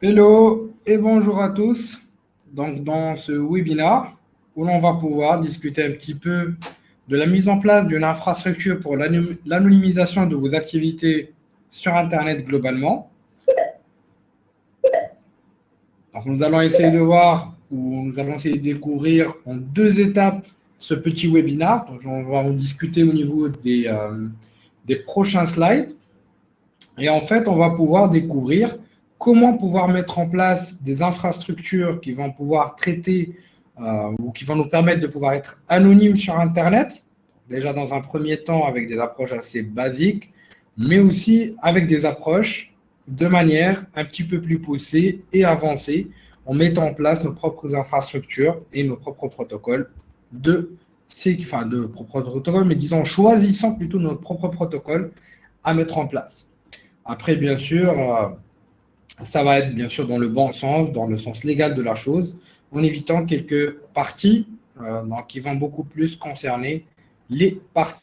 Hello et bonjour à tous. Donc, dans ce webinaire, où l'on va pouvoir discuter un petit peu de la mise en place d'une infrastructure pour l'anonymisation de vos activités sur Internet globalement. Donc, nous allons essayer de voir ou nous allons essayer de découvrir en deux étapes ce petit webinaire. Donc, on va en discuter au niveau des prochains slides. Et en fait, on va pouvoir découvrir comment pouvoir mettre en place des infrastructures qui vont pouvoir traiter ou qui vont nous permettre de pouvoir être anonymes sur Internet, déjà dans un premier temps avec des approches assez basiques, mais aussi avec des approches de manière un petit peu plus poussée et avancée en mettant en place nos propres infrastructures et nos propres protocoles de propres protocoles, mais disons en choisissant plutôt notre propre protocole à mettre en place. Après, bien sûr, ça va être bien sûr dans le bon sens, dans le sens légal de la chose, en évitant quelques parties qui vont beaucoup plus concerner les parties.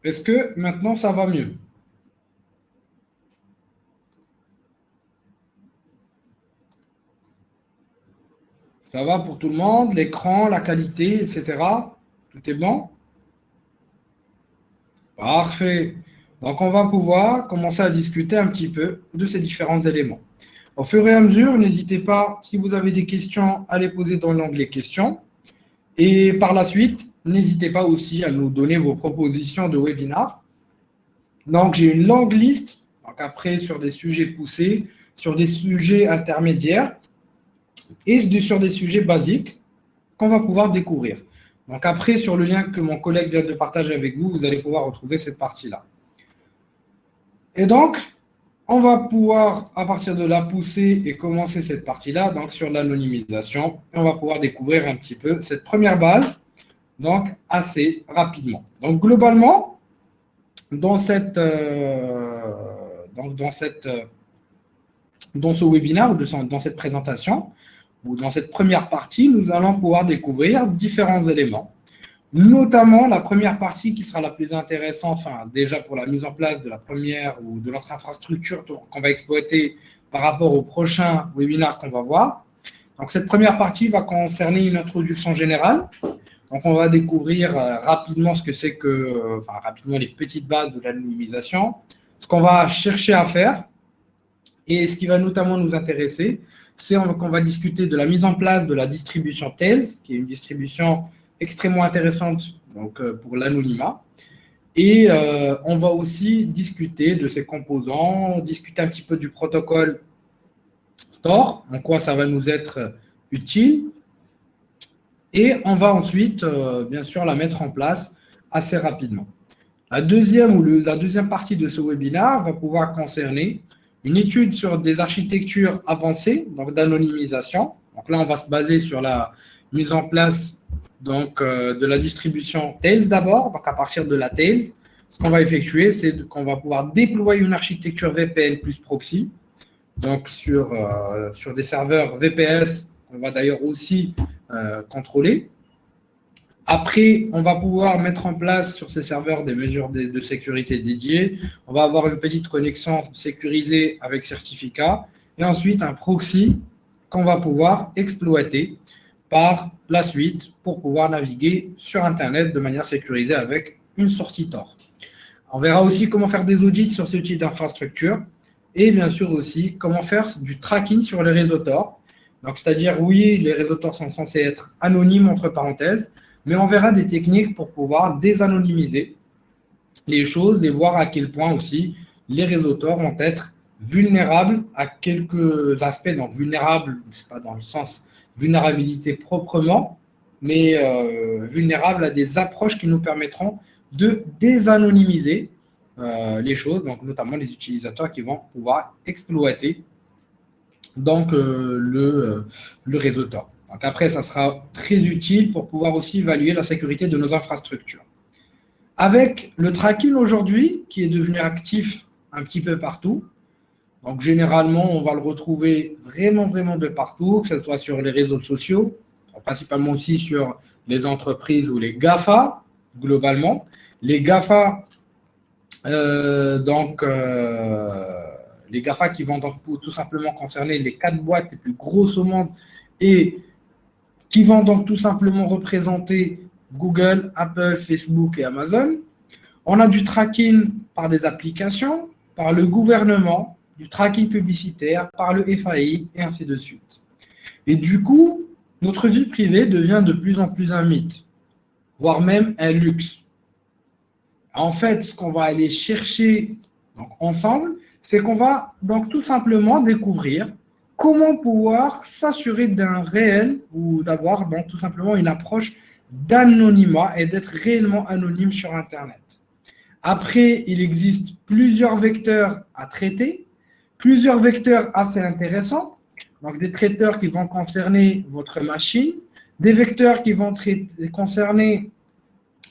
Est-ce que maintenant ça va mieux? Ça va pour tout le monde? L'écran, la qualité, etc. Tout est bon? Parfait. Donc, on va pouvoir commencer à discuter un petit peu de ces différents éléments. Au fur et à mesure, n'hésitez pas, si vous avez des questions, à les poser dans l'onglet questions. Et par la suite, n'hésitez pas aussi à nous donner vos propositions de webinaire. Donc, j'ai une longue liste. Donc, après, sur des sujets poussés, sur des sujets intermédiaires et sur des sujets basiques qu'on va pouvoir découvrir. Donc, après, sur le lien que mon collègue vient de partager avec vous, vous allez pouvoir retrouver cette partie-là. Et donc, on va pouvoir, à partir de là, pousser et commencer cette partie-là, donc sur l'anonymisation. Et on va pouvoir découvrir un petit peu cette première base, donc assez rapidement. Donc, globalement, dans cette, dans cette, dans ce webinaire ou dans cette présentation ou dans cette première partie, nous allons pouvoir découvrir différents éléments, notamment la première partie qui sera la plus intéressante, enfin déjà pour la mise en place de la première ou de notre infrastructure qu'on va exploiter par rapport au prochain webinaire qu'on va voir. Donc cette première partie va concerner une introduction générale. Donc on va découvrir rapidement ce que c'est que, enfin rapidement les petites bases de l'anonymisation, ce qu'on va chercher à faire. Et ce qui va notamment nous intéresser, c'est qu'on va discuter de la mise en place de la distribution Tails, qui est une distribution extrêmement intéressante donc, pour l'anonymat. Et on va aussi discuter de ses composants, discuter un petit peu du protocole Tor, en quoi ça va nous être utile. Et on va ensuite, bien sûr, la mettre en place assez rapidement. La deuxième partie de ce webinaire va pouvoir concerner une étude sur des architectures avancées, donc d'anonymisation. Donc là, on va se baser sur la mise en place donc, de la distribution Tails d'abord. Donc à partir de la Tails, ce qu'on va effectuer, c'est qu'on va pouvoir déployer une architecture VPN plus proxy, donc sur des serveurs VPS qu'on va d'ailleurs aussi contrôler. Après, on va pouvoir mettre en place sur ces serveurs des mesures de sécurité dédiées. On va avoir une petite connexion sécurisée avec certificat et ensuite un proxy qu'on va pouvoir exploiter par la suite pour pouvoir naviguer sur Internet de manière sécurisée avec une sortie Tor. On verra aussi comment faire des audits sur ce type d'infrastructure et bien sûr aussi comment faire du tracking sur les réseaux Tor. Donc, c'est-à-dire, oui, les réseaux Tor sont censés être anonymes entre parenthèses, mais on verra des techniques pour pouvoir désanonymiser les choses et voir à quel point aussi les réseaux Tor vont être vulnérables à quelques aspects. Donc, vulnérables, ce n'est pas dans le sens vulnérabilité proprement, mais vulnérables à des approches qui nous permettront de désanonymiser les choses, donc notamment les utilisateurs qui vont pouvoir exploiter donc, le réseau Tor. Donc après, ça sera très utile pour pouvoir aussi évaluer la sécurité de nos infrastructures. Avec le tracking aujourd'hui, qui est devenu actif un petit peu partout, donc généralement, on va le retrouver vraiment de partout, que ce soit sur les réseaux sociaux, principalement aussi sur les entreprises ou les GAFA, globalement. Les GAFA, les GAFA qui vont donc tout simplement concerner les 4 boîtes les plus grosses au monde et qui vont donc tout simplement représenter Google, Apple, Facebook et Amazon. On a du tracking par des applications, par le gouvernement, du tracking publicitaire, par le FAI, et ainsi de suite. Et du coup, notre vie privée devient de plus en plus un mythe, voire même un luxe. En fait, ce qu'on va aller chercher donc, ensemble, c'est qu'on va donc tout simplement découvrir comment pouvoir s'assurer d'un réel ou d'avoir donc tout simplement une approche d'anonymat et d'être réellement anonyme sur Internet. Après, il existe plusieurs vecteurs à traiter, plusieurs vecteurs assez intéressants, donc des traiteurs qui vont concerner votre machine, des vecteurs qui vont concerner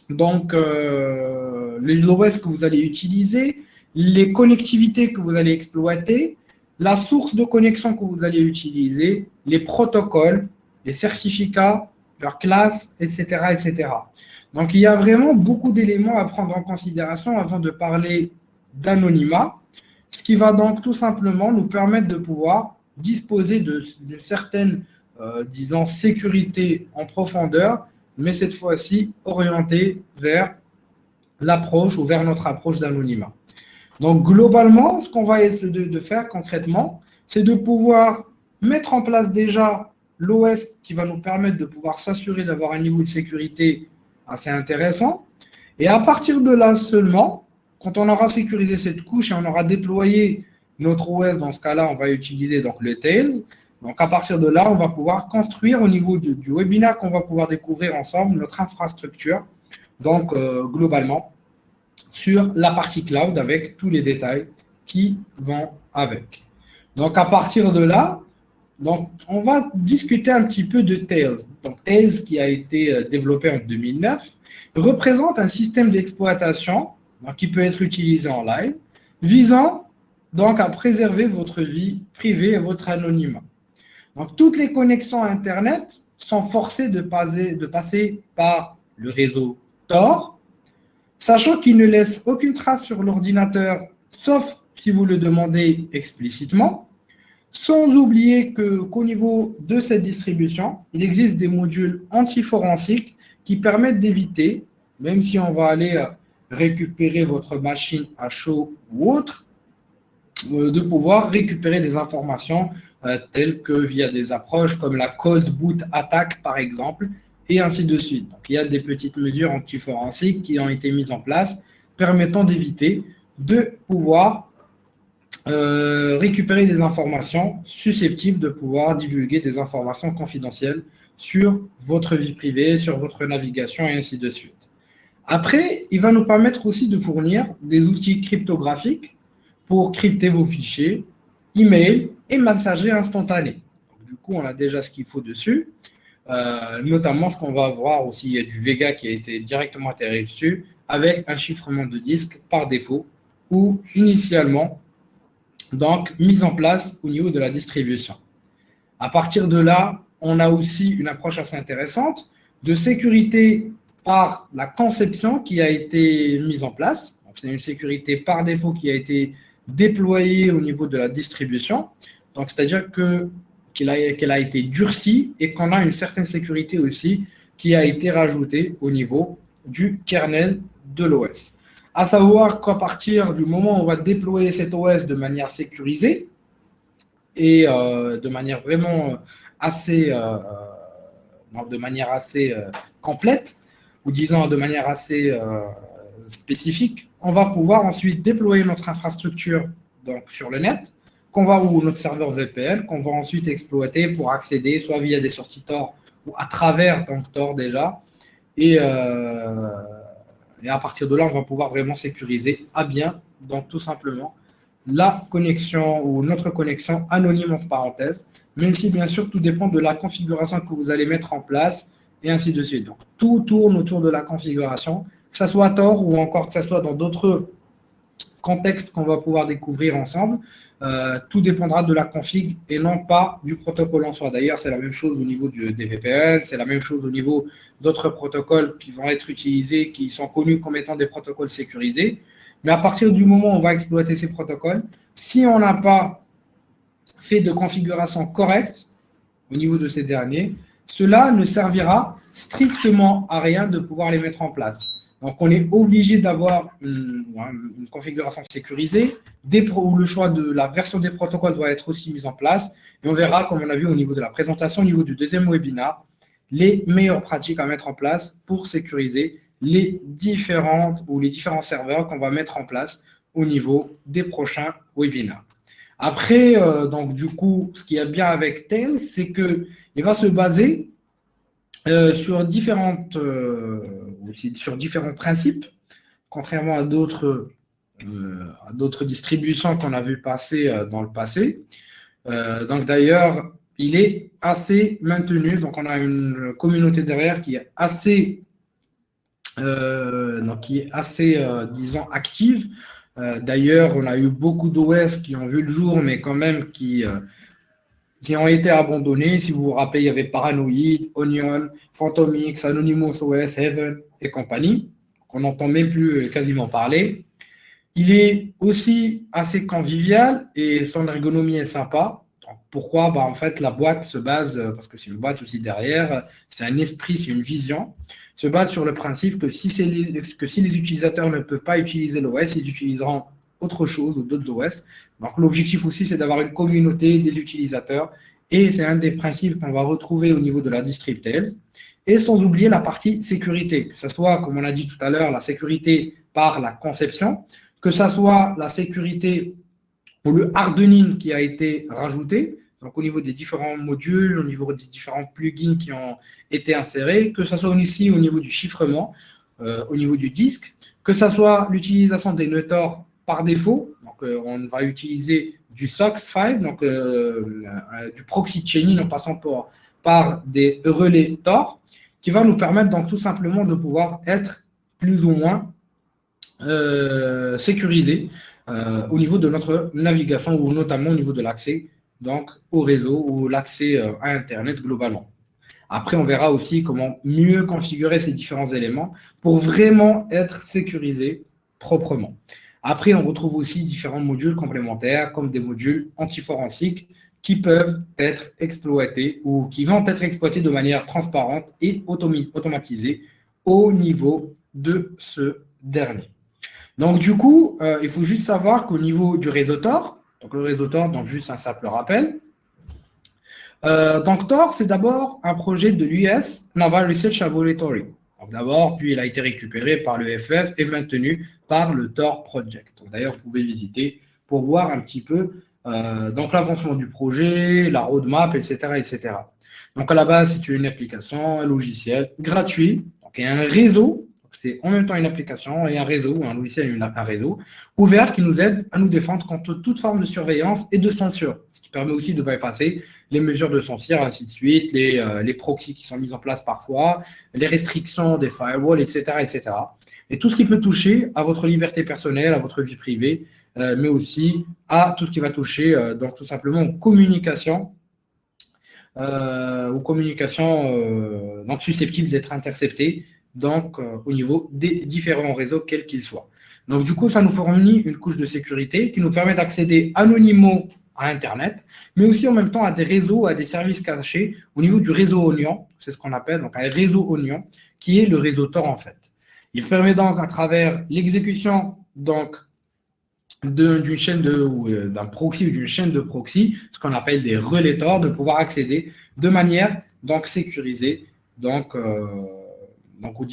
donc l'OS que vous allez utiliser, les connectivités que vous allez exploiter, la source de connexion que vous allez utiliser, les protocoles, les certificats, leurs classes, etc., etc. Donc, il y a vraiment beaucoup d'éléments à prendre en considération avant de parler d'anonymat, ce qui va donc tout simplement nous permettre de pouvoir disposer d'une certaine, disons, sécurité en profondeur, mais cette fois-ci orientée vers l'approche ou vers notre approche d'anonymat. Donc, globalement, ce qu'on va essayer de faire concrètement, c'est de pouvoir mettre en place déjà l'OS qui va nous permettre de pouvoir s'assurer d'avoir un niveau de sécurité assez intéressant. Et à partir de là seulement, quand on aura sécurisé cette couche et on aura déployé notre OS, dans ce cas-là, on va utiliser donc le Tails. Donc, à partir de là, on va pouvoir construire au niveau du webinaire qu'on va pouvoir découvrir ensemble notre infrastructure, donc globalement, sur la partie cloud avec tous les détails qui vont avec. Donc, à partir de là, donc, on va discuter un petit peu de Tails. Donc, Tails, qui a été développé en 2009, représente un système d'exploitation qui peut être utilisé en live, visant donc à préserver votre vie privée et votre anonymat. Donc, toutes les connexions Internet sont forcées de passer par le réseau Tor, sachant qu'il ne laisse aucune trace sur l'ordinateur, sauf si vous le demandez explicitement, sans oublier qu'au niveau de cette distribution, il existe des modules antiforensiques qui permettent d'éviter, même si on va aller récupérer votre machine à chaud ou autre, de pouvoir récupérer des informations telles que via des approches comme la cold boot attack par exemple, et ainsi de suite. Donc, il y a des petites mesures antiforensiques qui ont été mises en place permettant d'éviter de pouvoir récupérer des informations susceptibles de pouvoir divulguer des informations confidentielles sur votre vie privée, sur votre navigation et ainsi de suite. Après, il va nous permettre aussi de fournir des outils cryptographiques pour crypter vos fichiers, email et messagerie instantanée. Donc, du coup, on a déjà ce qu'il faut dessus. Notamment ce qu'on va voir aussi, il y a du Vega qui a été directement intégré dessus avec un chiffrement de disque par défaut ou initialement donc mise en place au niveau de la distribution. À partir de là, on a aussi une approche assez intéressante de sécurité par la conception qui a été mise en place. C'est une sécurité par défaut qui a été déployée au niveau de la distribution. Donc, c'est-à-dire qu'elle a été durcie et qu'on a une certaine sécurité aussi qui a été rajoutée au niveau du kernel de l'OS. À savoir qu'à partir du moment où on va déployer cet OS de manière sécurisée et de manière vraiment assez, complète, ou disons de manière assez spécifique, on va pouvoir ensuite déployer notre infrastructure donc, sur le net, ou notre serveur VPN, qu'on va ensuite exploiter pour accéder soit via des sorties Tor ou à travers donc, Tor déjà. Et à partir de là, on va pouvoir vraiment sécuriser à bien, donc tout simplement, la connexion ou notre connexion anonyme entre parenthèses, même si bien sûr tout dépend de la configuration que vous allez mettre en place et ainsi de suite. Donc tout tourne autour de la configuration, que ce soit Tor ou encore que ce soit dans d'autres contextes qu'on va pouvoir découvrir ensemble. Tout dépendra de la config et non pas du protocole en soi. D'ailleurs, c'est la même chose au niveau des VPN, c'est la même chose au niveau d'autres protocoles qui vont être utilisés, qui sont connus comme étant des protocoles sécurisés. Mais à partir du moment où on va exploiter ces protocoles, si on n'a pas fait de configuration correcte au niveau de ces derniers, cela ne servira strictement à rien de pouvoir les mettre en place. Donc, on est obligé d'avoir une configuration sécurisée, où le choix de la version des protocoles doit être aussi mis en place. Et on verra, comme on a vu au niveau de la présentation, au niveau du deuxième webinaire, les meilleures pratiques à mettre en place pour sécuriser les différents serveurs qu'on va mettre en place au niveau des prochains webinaires. Après, donc du coup, ce qui est bien avec Tails, c'est qu'il va se baser sur différents principes, contrairement à d'autres distributions qu'on a vu passer dans le passé. Donc d'ailleurs, il est assez maintenu. Donc on a une communauté derrière qui est assez, disons, active. D'ailleurs, on a eu beaucoup d'OS qui ont vu le jour, mais quand même qui ont été abandonnés. Si vous vous rappelez, il y avait Paranoid, Onion, Phantomix, Anonymous OS, Heaven et compagnie. On n'entend même plus quasiment parler. Il est aussi assez convivial et son ergonomie est sympa. Donc, pourquoi? En fait, la boîte se base, parce que c'est une boîte aussi derrière, c'est un esprit, c'est une vision, se base sur le principe que si les utilisateurs ne peuvent pas utiliser l'OS, ils utiliseront autre chose ou d'autres OS. Donc, l'objectif aussi, c'est d'avoir une communauté des utilisateurs et c'est un des principes qu'on va retrouver au niveau de la distrib Tails. Et sans oublier la partie sécurité, que ce soit, comme on a dit tout à l'heure, la sécurité par la conception, que ce soit la sécurité ou le hardening qui a été rajouté, donc au niveau des différents modules, au niveau des différents plugins qui ont été insérés, que ce soit aussi au niveau du chiffrement, au niveau du disque, que ce soit l'utilisation des nœuds Tor par défaut, donc on va utiliser du SOX5, donc du proxy chaining en passant par des relais Tor, qui va nous permettre donc tout simplement de pouvoir être plus ou moins sécurisé au niveau de notre navigation ou notamment au niveau de l'accès donc au réseau ou l'accès à Internet globalement. Après, on verra aussi comment mieux configurer ces différents éléments pour vraiment être sécurisé proprement. Après, on retrouve aussi différents modules complémentaires comme des modules antiforensiques qui peuvent être exploités ou qui vont être exploités de manière transparente et automatisée au niveau de ce dernier. Donc, du coup, il faut juste savoir qu'au niveau du réseau Tor, donc le réseau Tor, donc juste un simple rappel, donc Tor, c'est d'abord un projet de l'US Naval Research Laboratory. Donc d'abord, puis il a été récupéré par le FF et maintenu par le Tor Project. D'ailleurs, vous pouvez visiter pour voir un petit peu donc l'avancement du projet, la roadmap, etc., etc. Donc à la base, c'est une application, un logiciel gratuit, donc et un réseau. C'est en même temps une application et un réseau, un logiciel et un réseau ouvert qui nous aide à nous défendre contre toute forme de surveillance et de censure, ce qui permet aussi de bypasser les mesures de censure, ainsi de suite, les proxys qui sont mis en place parfois, les restrictions des firewalls, etc., etc. Et tout ce qui peut toucher à votre liberté personnelle, à votre vie privée, mais aussi à tout ce qui va toucher donc tout simplement aux communications donc susceptibles d'être interceptées donc au niveau des différents réseaux, quels qu'ils soient. Donc, du coup, ça nous fournit une couche de sécurité qui nous permet d'accéder anonymement à Internet, mais aussi en même temps à des réseaux, à des services cachés au niveau du réseau Oignon. C'est ce qu'on appelle donc un réseau Oignon, qui est le réseau Tor en fait. Il permet donc à travers l'exécution donc d'une chaîne ou d'un proxy ou d'une chaîne de proxy, ce qu'on appelle des relais Tor, de pouvoir accéder de manière donc sécurisée donc aux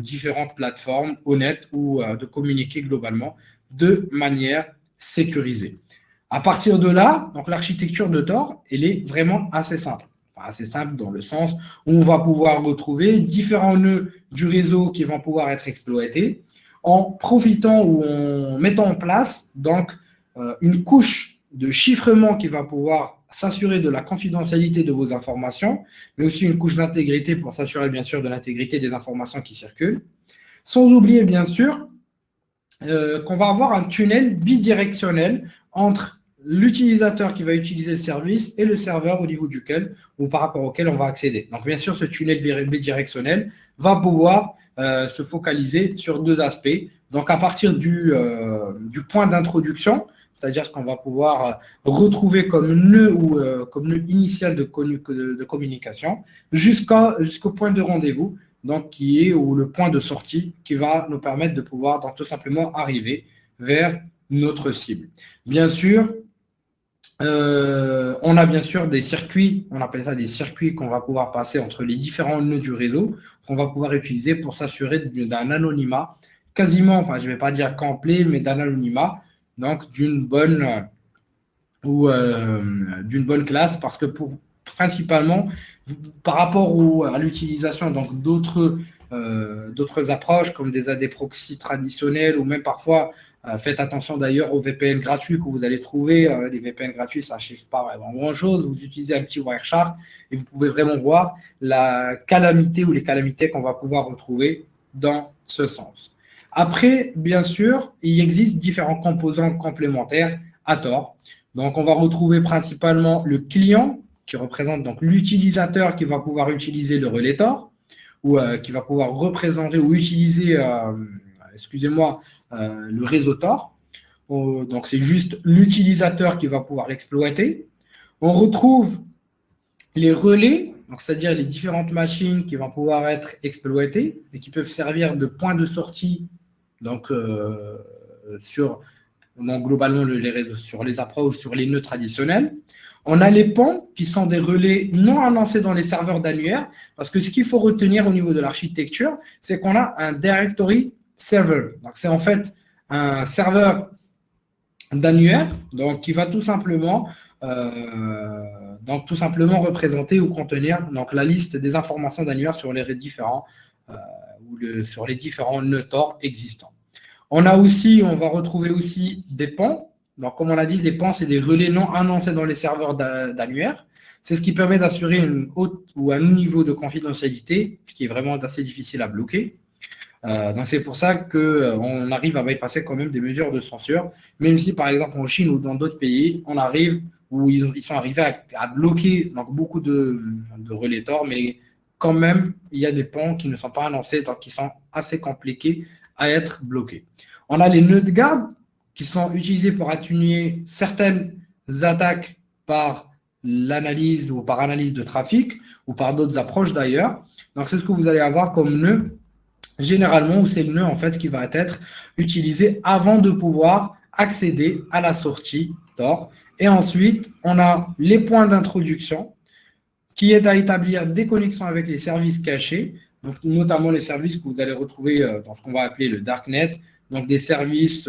différentes plateformes honnêtes ou de communiquer globalement de manière sécurisée. À partir de là, donc l'architecture de Tor, elle est vraiment assez simple. Enfin, assez simple dans le sens où on va pouvoir retrouver différents nœuds du réseau qui vont pouvoir être exploités en profitant ou en mettant en place donc une couche de chiffrement qui va pouvoir s'assurer de la confidentialité de vos informations, mais aussi une couche d'intégrité pour s'assurer bien sûr de l'intégrité des informations qui circulent. Sans oublier bien sûr qu'on va avoir un tunnel bidirectionnel entre l'utilisateur qui va utiliser le service et le serveur au niveau duquel ou par rapport auquel on va accéder. Donc bien sûr, ce tunnel bidirectionnel va pouvoir se focaliser sur deux aspects. Donc à partir du point d'introduction, c'est-à-dire ce qu'on va pouvoir retrouver comme nœud ou comme nœud initial de communication, jusqu'au point de rendez-vous, donc qui est ou le point de sortie qui va nous permettre de pouvoir donc tout simplement arriver vers notre cible. Bien sûr, on a bien sûr des circuits, on appelle ça des circuits qu'on va pouvoir passer entre les différents nœuds du réseau, qu'on va pouvoir utiliser pour s'assurer d'un anonymat quasiment, enfin je ne vais pas dire complet, mais d'un anonymat, donc d'une bonne classe, parce que principalement par rapport à l'utilisation donc d'autres approches comme des AD proxy traditionnels ou même parfois faites attention d'ailleurs aux VPN gratuits que vous allez trouver. Les VPN gratuits, ça ne chiffre pas vraiment grand-chose. Vous utilisez un petit Wireshark et vous pouvez vraiment voir la calamité ou les calamités qu'on va pouvoir retrouver dans ce sens. Après, bien sûr, il existe différents composants complémentaires à Tor. Donc, on va retrouver principalement le client qui représente donc l'utilisateur qui va pouvoir utiliser le relais Tor ou qui va pouvoir représenter ou utiliser, le réseau Tor. Donc, c'est juste l'utilisateur qui va pouvoir l'exploiter. On retrouve les relais, c'est-à-dire les différentes machines qui vont pouvoir être exploitées et qui peuvent servir de point de sortie donc, globalement les réseaux, sur les approches, sur les nœuds traditionnels. On a les ponts qui sont des relais non annoncés dans les serveurs d'annuaire, parce que ce qu'il faut retenir au niveau de l'architecture, c'est qu'on a un directory server. Donc, c'est en fait un serveur d'annuaire donc, qui va tout simplement représenter ou contenir donc, la liste des informations d'annuaire sur les différents nœuds Tor existants. On va retrouver aussi des ponts. Donc, comme on l'a dit, les ponts, c'est des relais non annoncés dans les serveurs d'annuaire. C'est ce qui permet d'assurer une haute ou un niveau de confidentialité, ce qui est vraiment assez difficile à bloquer. Donc, c'est pour ça qu'on arrive à bypasser quand même des mesures de censure, même si, par exemple, en Chine ou dans d'autres pays, ils sont arrivés à bloquer donc, beaucoup de relais Tor, mais quand même, il y a des ponts qui ne sont pas annoncés, donc qui sont assez compliqués à être bloqués. On a les nœuds de garde qui sont utilisés pour atténuer certaines attaques par l'analyse ou par analyse de trafic ou par d'autres approches d'ailleurs. Donc, c'est ce que vous allez avoir comme nœud généralement, c'est le nœud en fait qui va être utilisé avant de pouvoir accéder à la sortie Tor. Et ensuite, on a les points d'introduction qui aident à établir des connexions avec les services cachés, donc notamment les services que vous allez retrouver dans ce qu'on va appeler le Darknet, donc des services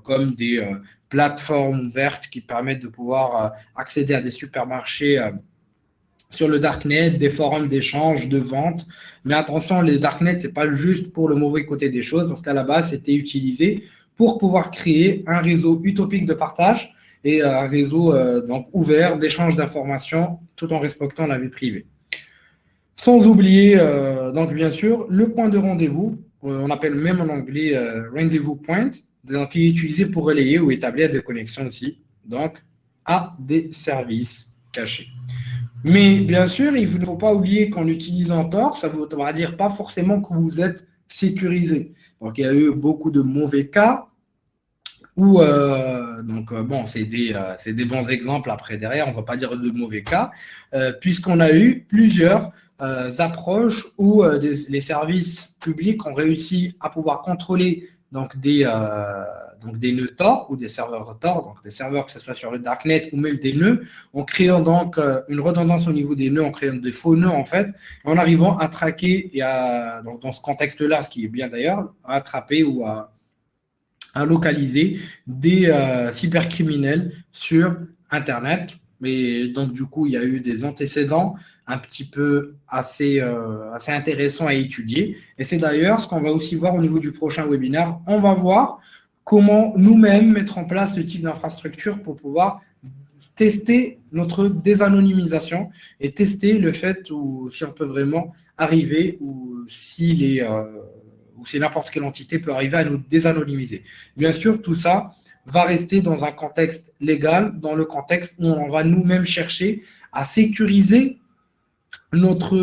comme des plateformes ouvertes qui permettent de pouvoir accéder à des supermarchés sur le Darknet, des forums d'échange, de vente. Mais attention, le Darknet, ce n'est pas juste pour le mauvais côté des choses, parce qu'à la base, c'était utilisé pour pouvoir créer un réseau utopique de partage et un réseau donc ouvert d'échange d'informations tout en respectant la vie privée. Sans oublier, donc bien sûr, le point de rendez-vous, on appelle même en anglais rendezvous point, donc, qui est utilisé pour relayer ou établir des connexions aussi, donc à des services cachés. Mais bien sûr, il ne faut pas oublier qu'en utilisant Tor, ça ne voudra dire pas forcément que vous êtes sécurisé. Donc, il y a eu beaucoup de mauvais cas où, bon, c'est des bons exemples après derrière, on ne va pas dire de mauvais cas, puisqu'on a eu plusieurs approches où les services publics ont réussi à pouvoir contrôler donc des nœuds Tor ou des serveurs Tor, donc des serveurs que ce soit sur le Darknet ou même des nœuds, en créant donc une redondance au niveau des nœuds, en créant des faux nœuds en fait, en arrivant à traquer et donc, dans ce contexte-là, ce qui est bien d'ailleurs, à attraper ou à localiser des cybercriminels sur Internet. Mais donc, du coup, il y a eu des antécédents un petit peu assez intéressants à étudier. Et c'est d'ailleurs ce qu'on va aussi voir au niveau du prochain webinaire. On va voir comment nous-mêmes mettre en place ce type d'infrastructure pour pouvoir tester notre désanonymisation et tester le fait où si on peut vraiment arriver ou si n'importe quelle entité peut arriver à nous désanonymiser. Bien sûr, tout ça va rester dans un contexte légal, dans le contexte où on va nous-mêmes chercher à sécuriser notre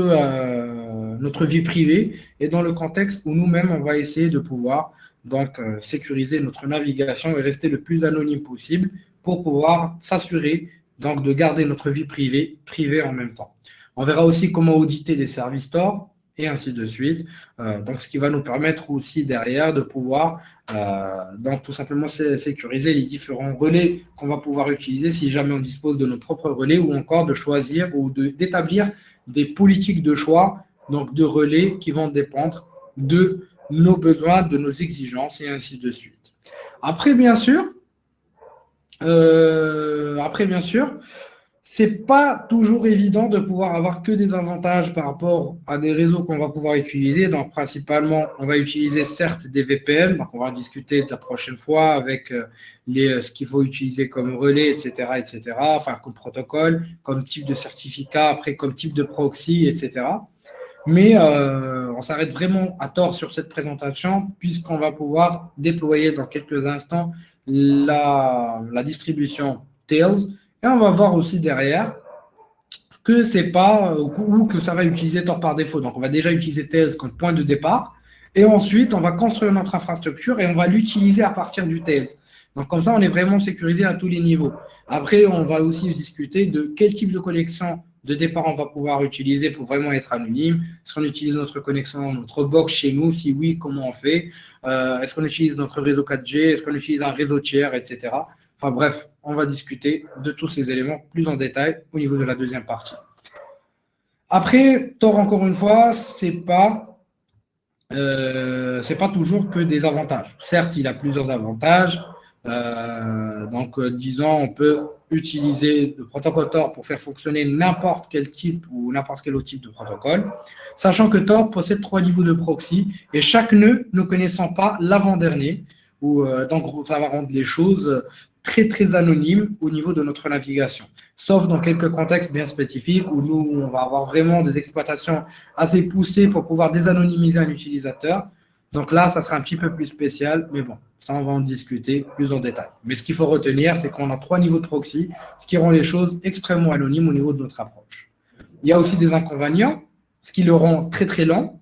vie privée et dans le contexte où nous-mêmes, on va essayer de pouvoir donc sécuriser notre navigation et rester le plus anonyme possible pour pouvoir s'assurer donc de garder notre vie privée en même temps. On verra aussi comment auditer des services Tor et ainsi de suite. Donc, ce qui va nous permettre aussi derrière de pouvoir donc tout simplement sécuriser les différents relais qu'on va pouvoir utiliser si jamais on dispose de nos propres relais ou encore de choisir ou d'établir des politiques de choix, donc de relais qui vont dépendre de nos besoins, de nos exigences et ainsi de suite. Après, bien sûr, c'est pas toujours évident de pouvoir avoir que des avantages par rapport à des réseaux qu'on va pouvoir utiliser. Donc, principalement, on va utiliser certes des VPN. Donc, on va discuter de la prochaine fois avec ce qu'il faut utiliser comme relais, etc., etc., enfin, comme protocole, comme type de certificat, après, comme type de proxy, etc. Mais on s'arrête vraiment à tort sur cette présentation puisqu'on va pouvoir déployer dans quelques instants la distribution Tails. Et on va voir aussi derrière que c'est pas ou que ça va utiliser Tor par défaut. Donc, on va déjà utiliser Tails comme point de départ. Et ensuite, on va construire notre infrastructure et on va l'utiliser à partir du Tails. Donc, comme ça, on est vraiment sécurisé à tous les niveaux. Après, on va aussi discuter de quel type de connexion de départ on va pouvoir utiliser pour vraiment être anonyme. Est-ce qu'on utilise notre connexion, notre box chez nous? Si oui, comment on fait? Est-ce qu'on utilise notre réseau 4G? Est-ce qu'on utilise un réseau tiers, etc. Enfin bref, on va discuter de tous ces éléments plus en détail au niveau de la deuxième partie. Après, Tor, encore une fois, c'est pas toujours que des avantages. Certes, il a plusieurs avantages. Disons, on peut utiliser le protocole Tor pour faire fonctionner n'importe quel type ou n'importe quel autre type de protocole, sachant que Tor possède 3 niveaux de proxy et chaque nœud ne connaissant pas l'avant-dernier, donc ça va rendre les choses très très anonymes au niveau de notre navigation, sauf dans quelques contextes bien spécifiques où nous, on va avoir vraiment des exploitations assez poussées pour pouvoir désanonymiser un utilisateur. Donc là, ça sera un petit peu plus spécial, mais bon, ça, on va en discuter plus en détail. Mais ce qu'il faut retenir, c'est qu'on a 3 niveaux de proxy, ce qui rend les choses extrêmement anonymes au niveau de notre approche. Il y a aussi des inconvénients, ce qui le rend très très lent.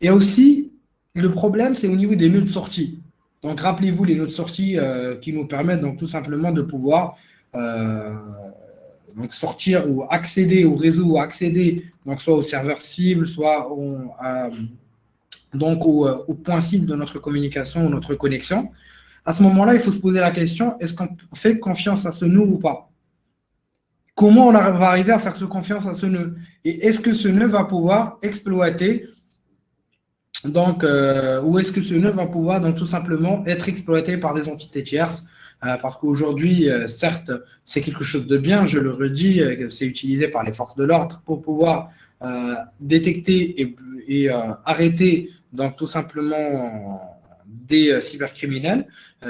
Et aussi, le problème, c'est au niveau des nœuds de sortie. Donc, rappelez-vous les nœuds de sortie qui nous permettent donc tout simplement de pouvoir donc sortir ou accéder au réseau ou accéder donc soit au serveur cible, soit au point cible de notre communication ou notre connexion. À ce moment-là, il faut se poser la question, est-ce qu'on fait confiance à ce nœud ou pas? Comment on va arriver à faire confiance à ce nœud? Et est-ce que ce nœud va pouvoir exploiter donc, où est-ce que ce nœud va pouvoir donc tout simplement être exploité par des entités tierces? Parce qu'aujourd'hui, certes, c'est quelque chose de bien, je le redis, c'est utilisé par les forces de l'ordre pour pouvoir détecter et arrêter donc tout simplement des cybercriminels.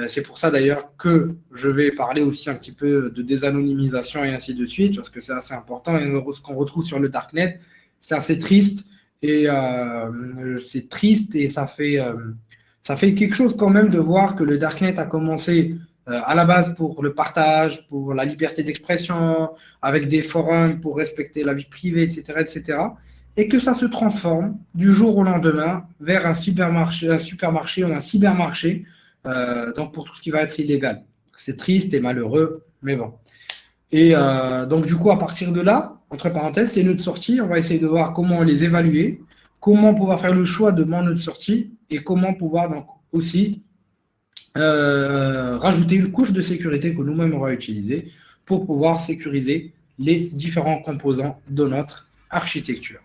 C'est pour ça d'ailleurs que je vais parler aussi un petit peu de désanonymisation et ainsi de suite, parce que c'est assez important. Et ce qu'on retrouve sur le Darknet, c'est assez triste. Et c'est triste et ça fait quelque chose quand même de voir que le Darknet a commencé à la base pour le partage, pour la liberté d'expression, avec des forums pour respecter la vie privée, etc., etc., et que ça se transforme du jour au lendemain vers un supermarché ou un cybermarché, donc pour tout ce qui va être illégal. C'est triste et malheureux, mais bon. Et donc, du coup, à partir de là, entre parenthèses, ces nœuds de sortie, on va essayer de voir comment les évaluer, comment pouvoir faire le choix de mon nœud de sortie et comment pouvoir donc aussi rajouter une couche de sécurité que nous-mêmes on va utiliser pour pouvoir sécuriser les différents composants de notre architecture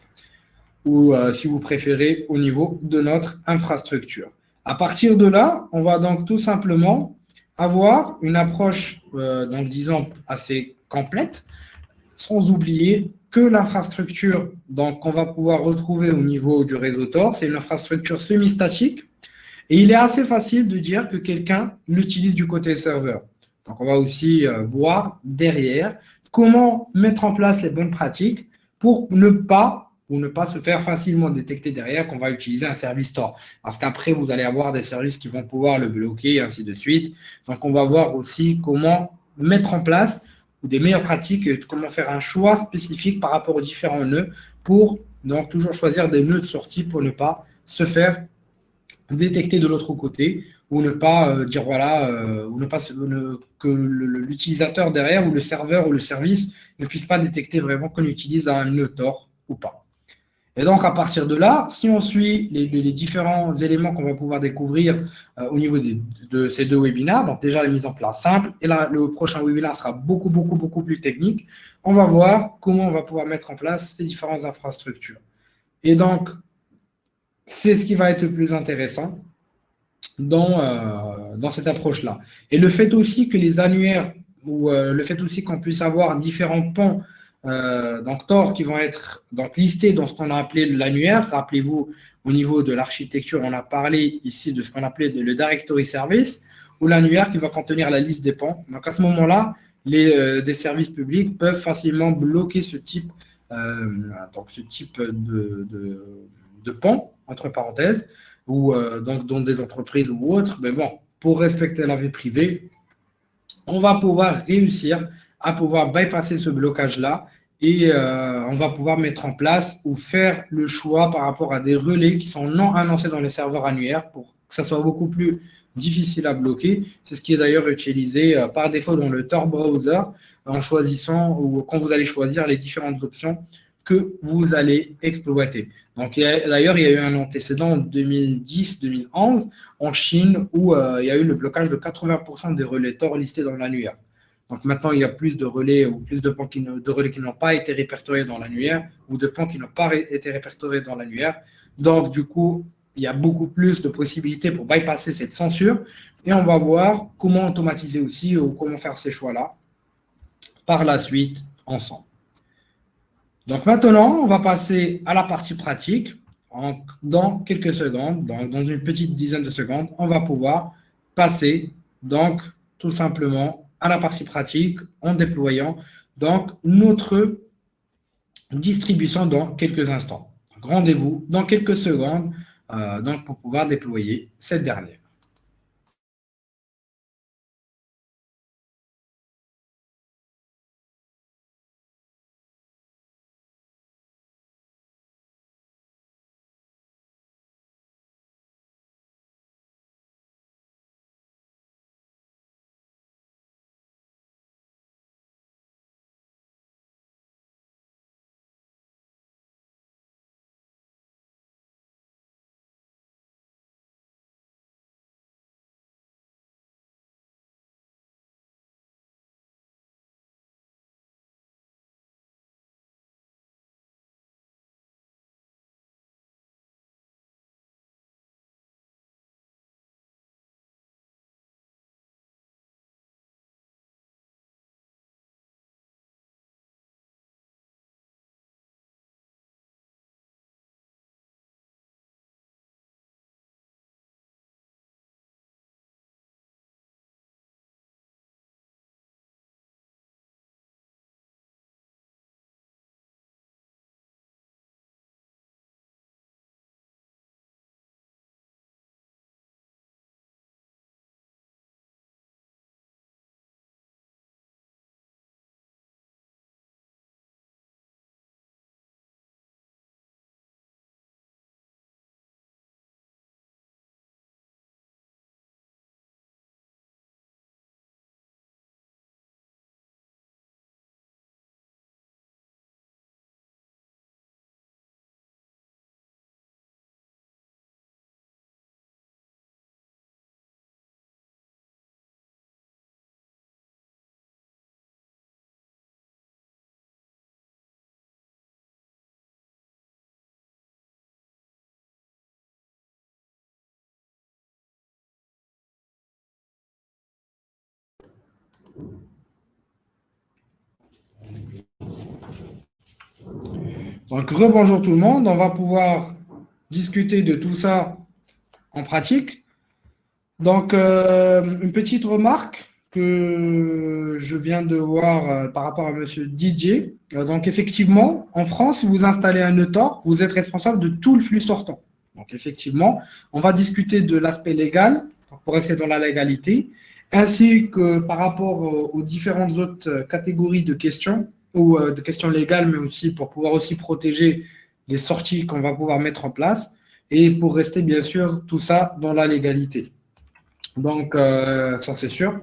ou si vous préférez au niveau de notre infrastructure. À partir de là, on va donc tout simplement avoir une approche, donc disons, assez complète, sans oublier que l'infrastructure donc, qu'on va pouvoir retrouver au niveau du réseau Tor, c'est une infrastructure semi-statique et il est assez facile de dire que quelqu'un l'utilise du côté serveur. Donc, on va aussi voir derrière comment mettre en place les bonnes pratiques pour ne pas se faire facilement détecter derrière qu'on va utiliser un service Tor. Parce qu'après, vous allez avoir des services qui vont pouvoir le bloquer et ainsi de suite. Donc, on va voir aussi comment mettre en place des meilleures pratiques, comment faire un choix spécifique par rapport aux différents nœuds pour donc toujours choisir des nœuds de sortie pour ne pas se faire détecter de l'autre côté ou ne pas dire voilà, ou ne pas que l'utilisateur derrière ou le serveur ou le service ne puisse pas détecter vraiment qu'on utilise un nœud Tor ou pas. Et donc, à partir de là, si on suit les différents éléments qu'on va pouvoir découvrir au niveau de ces deux webinaires, donc déjà la mise en place simple, et là, le prochain webinaire sera beaucoup, beaucoup, beaucoup plus technique, on va voir comment on va pouvoir mettre en place ces différentes infrastructures. Et donc, c'est ce qui va être le plus intéressant dans cette approche-là. Et le fait aussi que les annuaires, ou le fait aussi qu'on puisse avoir différents pans, donc Tor, qui vont être donc, listés dans ce qu'on a appelé l'annuaire. Rappelez-vous, au niveau de l'architecture, on a parlé ici de ce qu'on appelait le directory service, ou l'annuaire qui va contenir la liste des pans. Donc à ce moment-là, des services publics peuvent facilement bloquer ce type de pan, entre parenthèses, ou donc dans des entreprises ou autres, mais bon, pour respecter la vie privée, on va pouvoir réussir à pouvoir bypasser ce blocage-là et on va pouvoir mettre en place ou faire le choix par rapport à des relais qui sont non annoncés dans les serveurs annuaires pour que ça soit beaucoup plus difficile à bloquer. C'est ce qui est d'ailleurs utilisé par défaut dans le Tor browser en choisissant ou quand vous allez choisir les différentes options que vous allez exploiter. Donc, d'ailleurs, il y a eu un antécédent en 2010-2011 en Chine où il y a eu le blocage de 80% des relais Tor listés dans l'annuaire. Donc maintenant, il y a plus de relais ou plus de pans de relais qui n'ont pas été répertoriés dans l'annuaire ou de pans qui n'ont pas été répertoriés dans l'annuaire. Donc du coup, il y a beaucoup plus de possibilités pour bypasser cette censure et on va voir comment automatiser aussi ou comment faire ces choix-là par la suite ensemble. Donc maintenant, on va passer à la partie pratique. Dans quelques secondes, dans une petite dizaine de secondes, on va pouvoir passer donc tout simplement à la partie pratique en déployant donc notre distribution dans quelques instants. Rendez-vous dans quelques secondes donc pour pouvoir déployer cette dernière. Donc, rebonjour tout le monde. On va pouvoir discuter de tout ça en pratique. Donc, une petite remarque que je viens de voir par rapport à Monsieur Didier. Donc, effectivement, en France, si vous installez un nœud Tor, vous êtes responsable de tout le flux sortant. Donc, effectivement, on va discuter de l'aspect légal pour rester dans la légalité, ainsi que par rapport aux différentes autres catégories de questions ou de questions légales, mais aussi pour pouvoir aussi protéger les sorties qu'on va pouvoir mettre en place et pour rester, bien sûr, tout ça dans la légalité. Donc, ça, c'est sûr.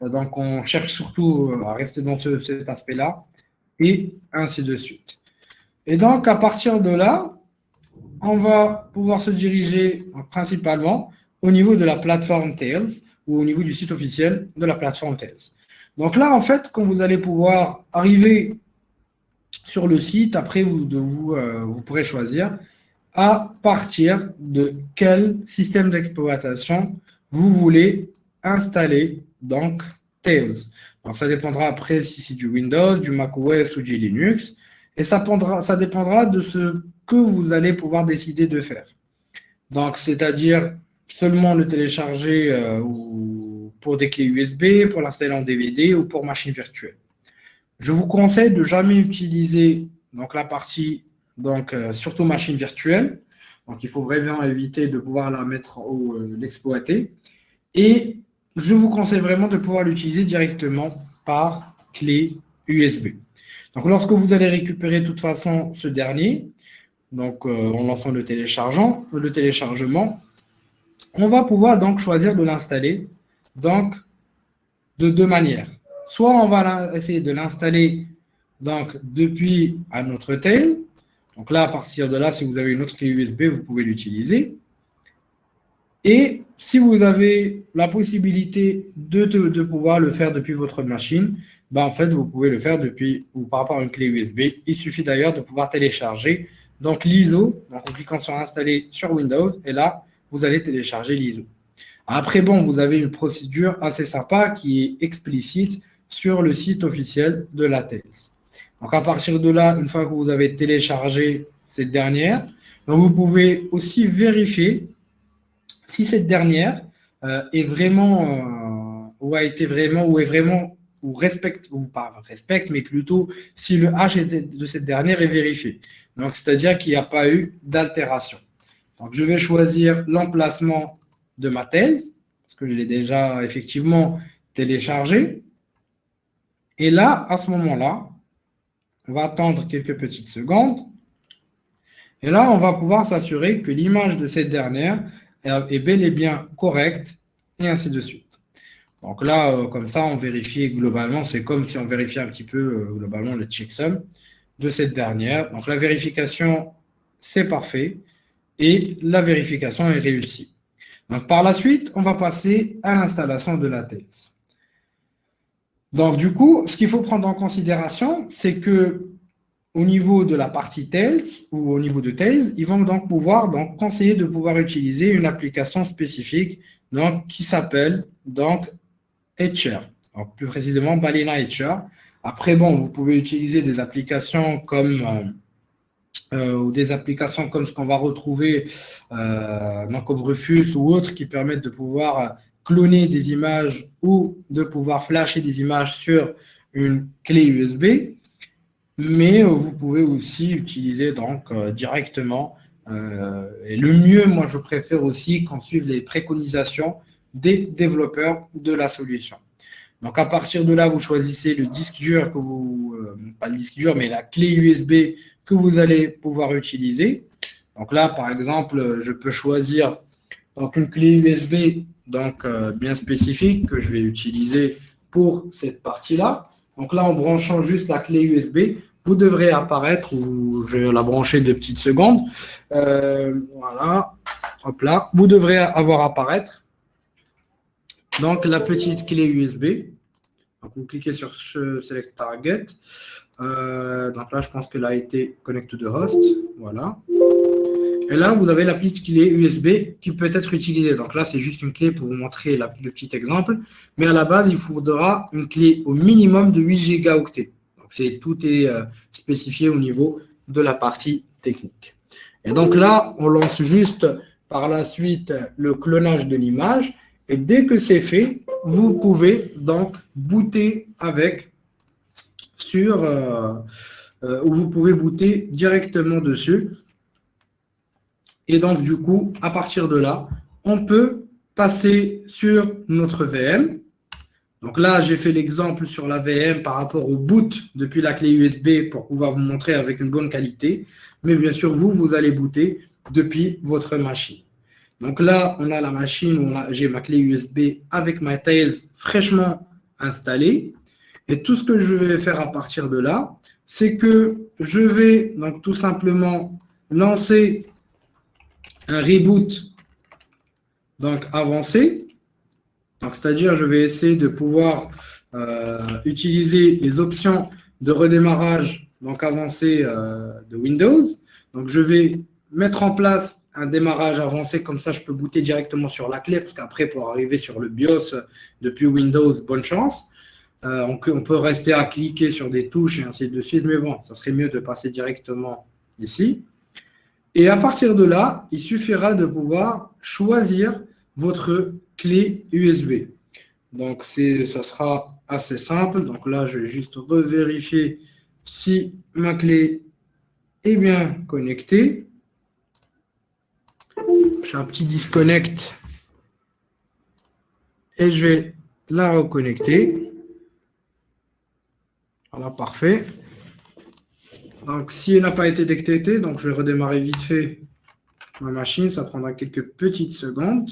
Donc, on cherche surtout à rester dans cet aspect-là et ainsi de suite. Et donc, à partir de là, on va pouvoir se diriger principalement au niveau de la plateforme Tails ou au niveau du site officiel de la plateforme Tails. Donc là, en fait, quand vous allez pouvoir arriver sur le site, après, vous pourrez choisir à partir de quel système d'exploitation vous voulez installer donc Tails. Donc ça dépendra après si c'est du Windows, du macOS ou du Linux, et ça dépendra de ce que vous allez pouvoir décider de faire. Donc c'est-à-dire seulement le télécharger ou pour des clés USB, pour l'installer en DVD ou pour machine virtuelle. Je vous conseille de jamais utiliser donc la partie surtout machine virtuelle. Donc il faut vraiment éviter de pouvoir la mettre ou l'exploiter. Et je vous conseille vraiment de pouvoir l'utiliser directement par clé USB. Donc lorsque vous allez récupérer de toute façon ce dernier, donc en lançant le téléchargement, on va pouvoir donc choisir de l'installer donc de deux manières. Soit on va essayer de l'installer donc depuis un autre tail. Donc là, à partir de là, si vous avez une autre clé USB, vous pouvez l'utiliser. Et si vous avez la possibilité de pouvoir le faire depuis votre machine, ben en fait, vous pouvez le faire depuis ou par rapport à une clé USB. Il suffit d'ailleurs de pouvoir télécharger donc l'ISO, donc en cliquant sur installer sur Windows, et là, vous allez télécharger l'ISO. Après, bon, vous avez une procédure assez sympa qui est explicite sur le site officiel de la Tails. Donc, à partir de là, une fois que vous avez téléchargé cette dernière, donc vous pouvez aussi vérifier si cette dernière est vraiment, ou a été vraiment, ou est vraiment, ou respecte, ou pas respecte, mais plutôt si le hash de cette dernière est vérifié. Donc, c'est-à-dire qu'il n'y a pas eu d'altération. Donc, je vais choisir l'emplacement de ma Tails, parce que je l'ai déjà effectivement téléchargé. Et là, à ce moment-là, on va attendre quelques petites secondes. Et là, on va pouvoir s'assurer que l'image de cette dernière est bel et bien correcte, et ainsi de suite. Donc là, comme ça, on vérifie globalement, c'est comme si on vérifiait un petit peu globalement le checksum de cette dernière. Donc la vérification, c'est parfait, et la vérification est réussie. Donc par la suite, on va passer à l'installation de la Tails. Donc du coup, ce qu'il faut prendre en considération, c'est que au niveau de la partie Tails ou au niveau de Tails, ils vont donc pouvoir conseiller de pouvoir utiliser une application spécifique qui s'appelle Etcher. Donc, plus précisément Balena Etcher. Après, bon, vous pouvez utiliser des applications comme ce qu'on va retrouver comme Rufus ou autres qui permettent de pouvoir cloner des images ou de pouvoir flasher des images sur une clé USB. Mais vous pouvez aussi utiliser directement. Et le mieux, moi, je préfère aussi qu'on suive les préconisations des développeurs de la solution. Donc, à partir de là, vous choisissez le disque dur pas le disque dur, mais la clé USB que vous allez pouvoir utiliser. Donc là, par exemple, je peux choisir une clé USB bien spécifique que je vais utiliser pour cette partie-là. Donc là, en branchant juste la clé USB, vous devrez apparaître, ou je vais la brancher 2 petites secondes. Voilà, hop là, vous devrez avoir apparaître donc la petite clé USB. Donc vous cliquez sur Select Target. Donc là, je pense qu'elle a été connectée de host. Voilà. Et là, vous avez la petite clé USB qui peut être utilisée. Donc là, c'est juste une clé pour vous montrer le petit exemple. Mais à la base, il faudra une clé au minimum de 8 gigaoctets. Donc tout est spécifié au niveau de la partie technique. Et donc là, on lance juste par la suite le clonage de l'image. Et dès que c'est fait, vous pouvez donc booter avec où vous pouvez booter directement dessus. Et donc, du coup, à partir de là, on peut passer sur notre VM. Donc là, j'ai fait l'exemple sur la VM par rapport au boot depuis la clé USB pour pouvoir vous montrer avec une bonne qualité. Mais bien sûr, vous allez booter depuis votre machine. Donc là, on a la machine où j'ai ma clé USB avec ma Tails fraîchement installée. Et tout ce que je vais faire à partir de là, c'est que je vais donc tout simplement lancer un reboot donc avancé. Donc, c'est-à-dire, je vais essayer de pouvoir utiliser les options de redémarrage donc avancé de Windows. Donc, je vais mettre en place un démarrage avancé, comme ça, je peux booter directement sur la clé, parce qu'après, pour arriver sur le BIOS depuis Windows, bonne chance. On peut rester à cliquer sur des touches et ainsi de suite, mais bon, ça serait mieux de passer directement ici. Et à partir de là, il suffira de pouvoir choisir votre clé USB. Donc, ça sera assez simple. Donc là, je vais juste revérifier si ma clé est bien connectée. J'ai un petit disconnect et je vais la reconnecter. Voilà, parfait. Donc, si elle n'a pas été détectée, donc je vais redémarrer vite fait ma machine. Ça prendra quelques petites secondes.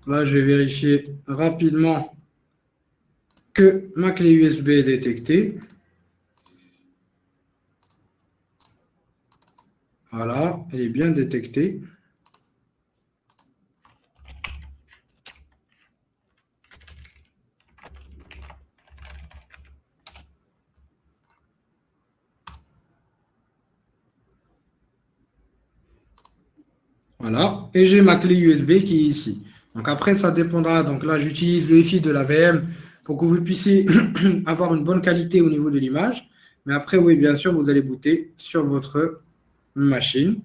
Là, je vais vérifier rapidement que ma clé USB est détectée. Voilà, elle est bien détectée. Voilà, et j'ai ma clé USB qui est ici. Donc après, ça dépendra. Donc là, j'utilise le Wi-Fi de la VM pour que vous puissiez avoir une bonne qualité au niveau de l'image. Mais après, oui, bien sûr, vous allez booter sur votre machine.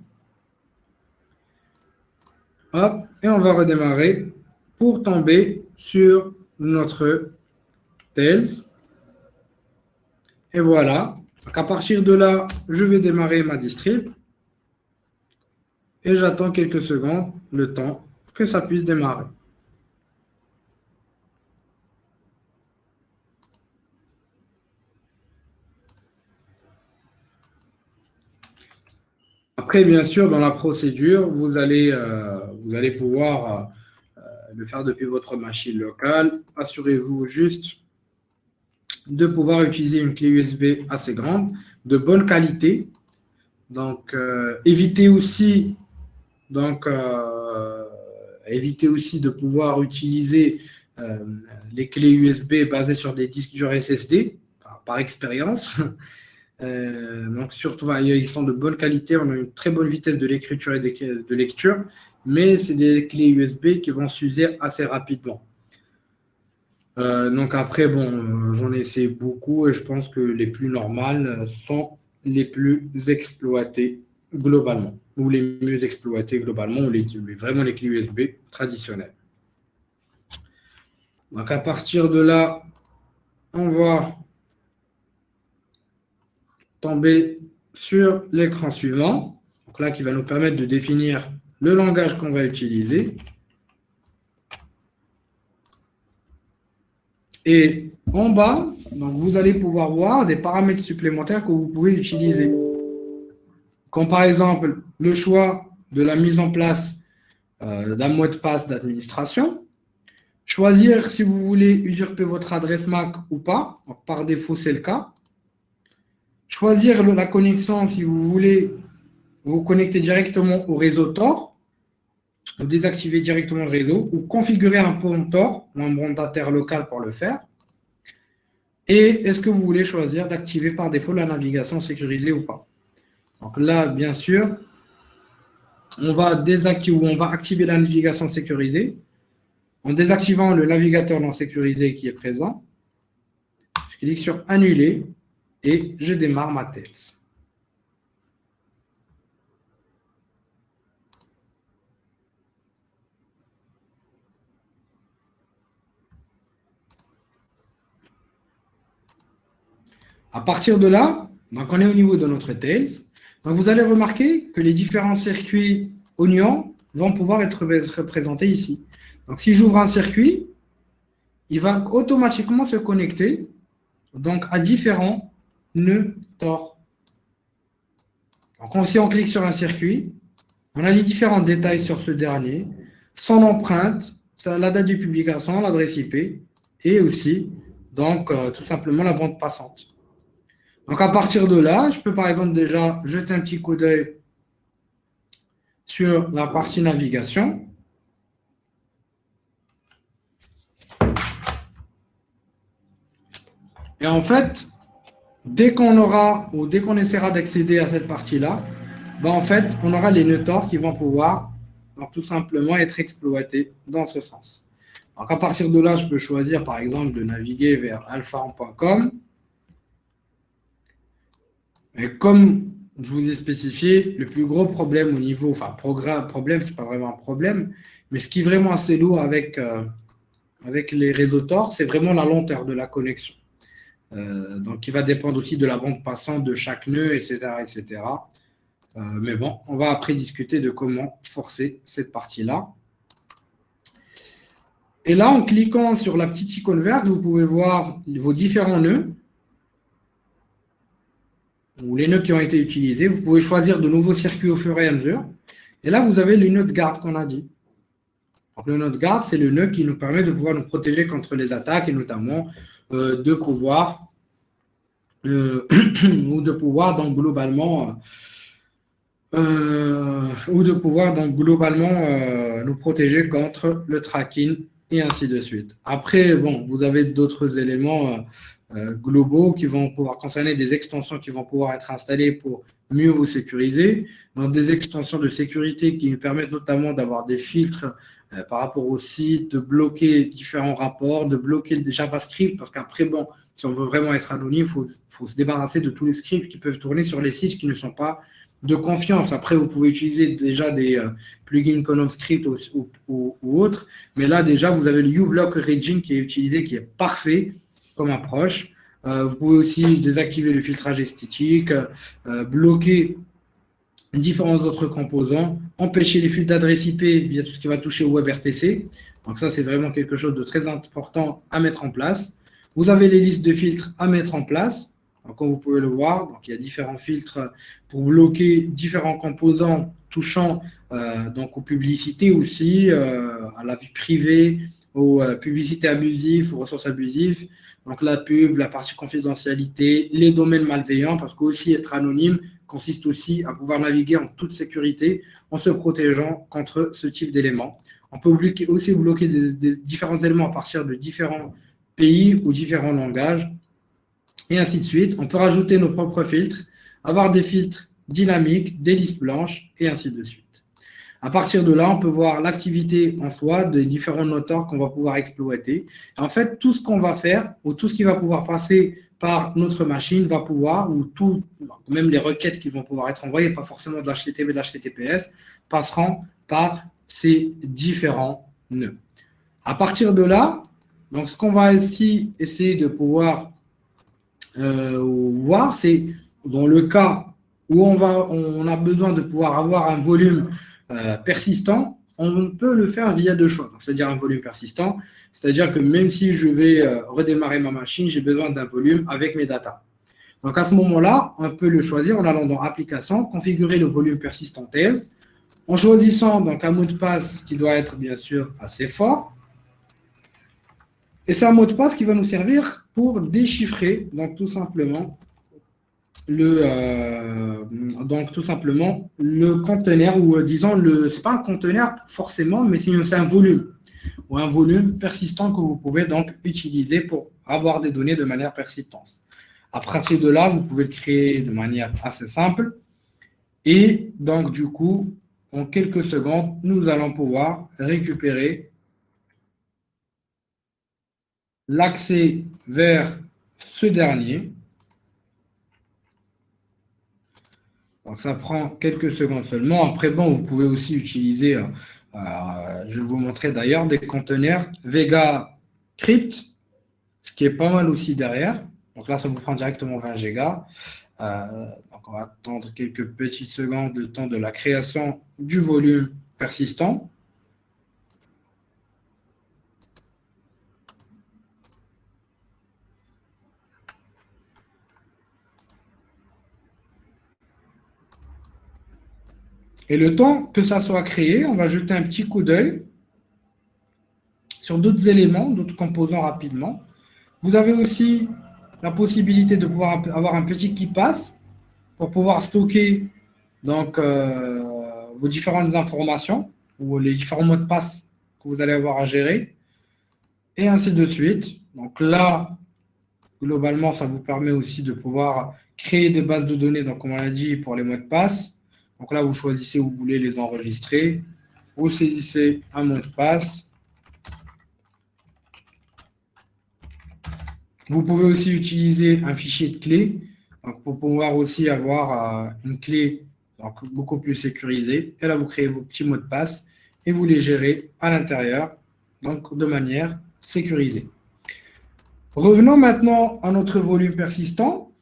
Hop, et on va redémarrer pour tomber sur notre Tails. Et voilà. Donc à partir de là, je vais démarrer ma distrib. Et j'attends quelques secondes, le temps que ça puisse démarrer. Après, bien sûr, dans la procédure, vous allez pouvoir le faire depuis votre machine locale. Assurez-vous juste de pouvoir utiliser une clé USB assez grande, de bonne qualité. Donc, évitez aussi de pouvoir utiliser les clés USB basées sur des disques durs SSD, par expérience. Donc, surtout, ils sont de bonne qualité, on a une très bonne vitesse de l'écriture et de lecture, mais c'est des clés USB qui vont s'user assez rapidement. Donc après, bon, j'en ai essayé beaucoup et je pense que les plus normales sont les plus exploitées globalement, ou les mieux exploitées globalement, ou vraiment les clés USB traditionnelles. Donc à partir de là, on va tomber sur l'écran suivant, donc là qui va nous permettre de définir le langage qu'on va utiliser. Et en bas, donc vous allez pouvoir voir des paramètres supplémentaires que vous pouvez utiliser. Comme par exemple le choix de la mise en place d'un mot de passe d'administration. Choisir si vous voulez usurper votre adresse MAC ou pas. Donc, par défaut, c'est le cas. Choisir la connexion si vous voulez vous connecter directement au réseau Tor ou désactiver directement le réseau ou configurer un pont Tor ou un mandataire local pour le faire. Et est-ce que vous voulez choisir d'activer par défaut la navigation sécurisée ou pas? Donc là, bien sûr, on va désactiver ou on va activer la navigation sécurisée en désactivant le navigateur non sécurisé qui est présent. Je clique sur Annuler et je démarre ma Tails. À partir de là, donc on est au niveau de notre Tails. Donc vous allez remarquer que les différents circuits oignons vont pouvoir être représentés ici. Donc si j'ouvre un circuit, il va automatiquement se connecter donc, à différents nœuds Tor. Donc si on clique sur un circuit, on a les différents détails sur ce dernier, son empreinte, la date de publication, l'adresse IP et aussi donc tout simplement la bande passante. Donc, à partir de là, je peux par exemple déjà jeter un petit coup d'œil sur la partie navigation. Et en fait, dès qu'on aura ou dès qu'on essaiera d'accéder à cette partie-là, en fait, on aura les nœuds Tor qui vont pouvoir donc, tout simplement être exploités dans ce sens. Donc, à partir de là, je peux choisir par exemple de naviguer vers alpharon.com. Et comme je vous ai spécifié, le plus gros problème au niveau, enfin, problème, ce n'est pas vraiment un problème, mais ce qui est vraiment assez lourd avec les réseaux Tor, c'est vraiment la lenteur de la connexion. Donc, qui va dépendre aussi de la bande passante de chaque nœud, etc. etc. Mais bon, on va après discuter de comment forcer cette partie-là. Et là, en cliquant sur la petite icône verte, vous pouvez voir vos différents nœuds ou les nœuds qui ont été utilisés. Vous pouvez choisir de nouveaux circuits au fur et à mesure. Et là, vous avez le nœud de garde qu'on a dit. Donc, le nœud de garde, c'est le nœud qui nous permet de pouvoir nous protéger contre les attaques et notamment de pouvoir ou de pouvoir donc globalement nous protéger contre le tracking et ainsi de suite. Après, bon, vous avez d'autres éléments globaux qui vont pouvoir concerner des extensions qui vont pouvoir être installées pour mieux vous sécuriser. Donc, des extensions de sécurité qui nous permettent notamment d'avoir des filtres par rapport au site, de bloquer différents rapports, de bloquer le JavaScript, parce qu'après, bon, si on veut vraiment être anonyme, il faut se débarrasser de tous les scripts qui peuvent tourner sur les sites qui ne sont pas de confiance. Après, vous pouvez utiliser déjà des plugins Column Script ou autres, mais là, déjà, vous avez le uBlock Origin qui est utilisé, qui est parfait comme approche. Vous pouvez aussi désactiver le filtrage esthétique, bloquer différents autres composants, empêcher les flux d'adresse IP via tout ce qui va toucher au WebRTC. Donc ça, c'est vraiment quelque chose de très important à mettre en place. Vous avez les listes de filtres à mettre en place. Donc, comme vous pouvez le voir, donc, il y a différents filtres pour bloquer différents composants touchant donc, aux publicités aussi, à la vie privée, aux publicités abusives, aux ressources abusives. Donc la pub, la partie confidentialité, les domaines malveillants, parce qu'aussi être anonyme consiste aussi à pouvoir naviguer en toute sécurité en se protégeant contre ce type d'éléments. On peut aussi bloquer des différents éléments à partir de différents pays ou différents langages, et ainsi de suite. On peut rajouter nos propres filtres, avoir des filtres dynamiques, des listes blanches, et ainsi de suite. À partir de là, on peut voir l'activité en soi des différents noteurs qu'on va pouvoir exploiter. En fait, tout ce qu'on va faire, ou tout ce qui va pouvoir passer par notre machine va pouvoir, ou tout, même les requêtes qui vont pouvoir être envoyées, pas forcément de l'HTTP, de l'HTTPS, passeront par ces différents nœuds. À partir de là, donc ce qu'on va ici essayer de pouvoir voir, c'est dans le cas où on a besoin de pouvoir avoir un volume persistant, on peut le faire via deux choix. C'est-à-dire un volume persistant, c'est-à-dire que même si je vais redémarrer ma machine, j'ai besoin d'un volume avec mes datas. Donc à ce moment-là, on peut le choisir en allant dans Application, configurer le volume persistant Tails. en choisissant donc un mot de passe qui doit être bien sûr assez fort. Et c'est un mot de passe qui va nous servir pour déchiffrer donc tout simplement le conteneur ou disons c'est pas un conteneur forcément, mais c'est un volume ou un volume persistant que vous pouvez donc utiliser pour avoir des données de manière persistante. À partir de là, vous pouvez le créer de manière assez simple et donc du coup, en quelques secondes, nous allons pouvoir récupérer l'accès vers ce dernier. Donc, ça prend quelques secondes seulement. Après, bon, vous pouvez aussi utiliser, je vais vous montrer d'ailleurs, des conteneurs Vega Crypt, ce qui est pas mal aussi derrière. Donc là, ça vous prend directement 20 gigas. Donc, on va attendre quelques petites secondes le temps de la création du volume persistant. Et le temps que ça soit créé, on va jeter un petit coup d'œil sur d'autres éléments, d'autres composants rapidement. Vous avez aussi la possibilité de pouvoir avoir un petit qui passe pour pouvoir stocker donc, vos différentes informations ou les différents mots de passe que vous allez avoir à gérer et ainsi de suite. Donc là, globalement, ça vous permet aussi de pouvoir créer des bases de données, donc comme on l'a dit, pour les mots de passe. Donc là, vous choisissez où vous voulez les enregistrer. Vous saisissez un mot de passe. Vous pouvez aussi utiliser un fichier de clé donc pour pouvoir aussi avoir une clé donc beaucoup plus sécurisée. Et là, vous créez vos petits mots de passe et vous les gérez à l'intérieur donc de manière sécurisée. Revenons maintenant à notre volume persistant.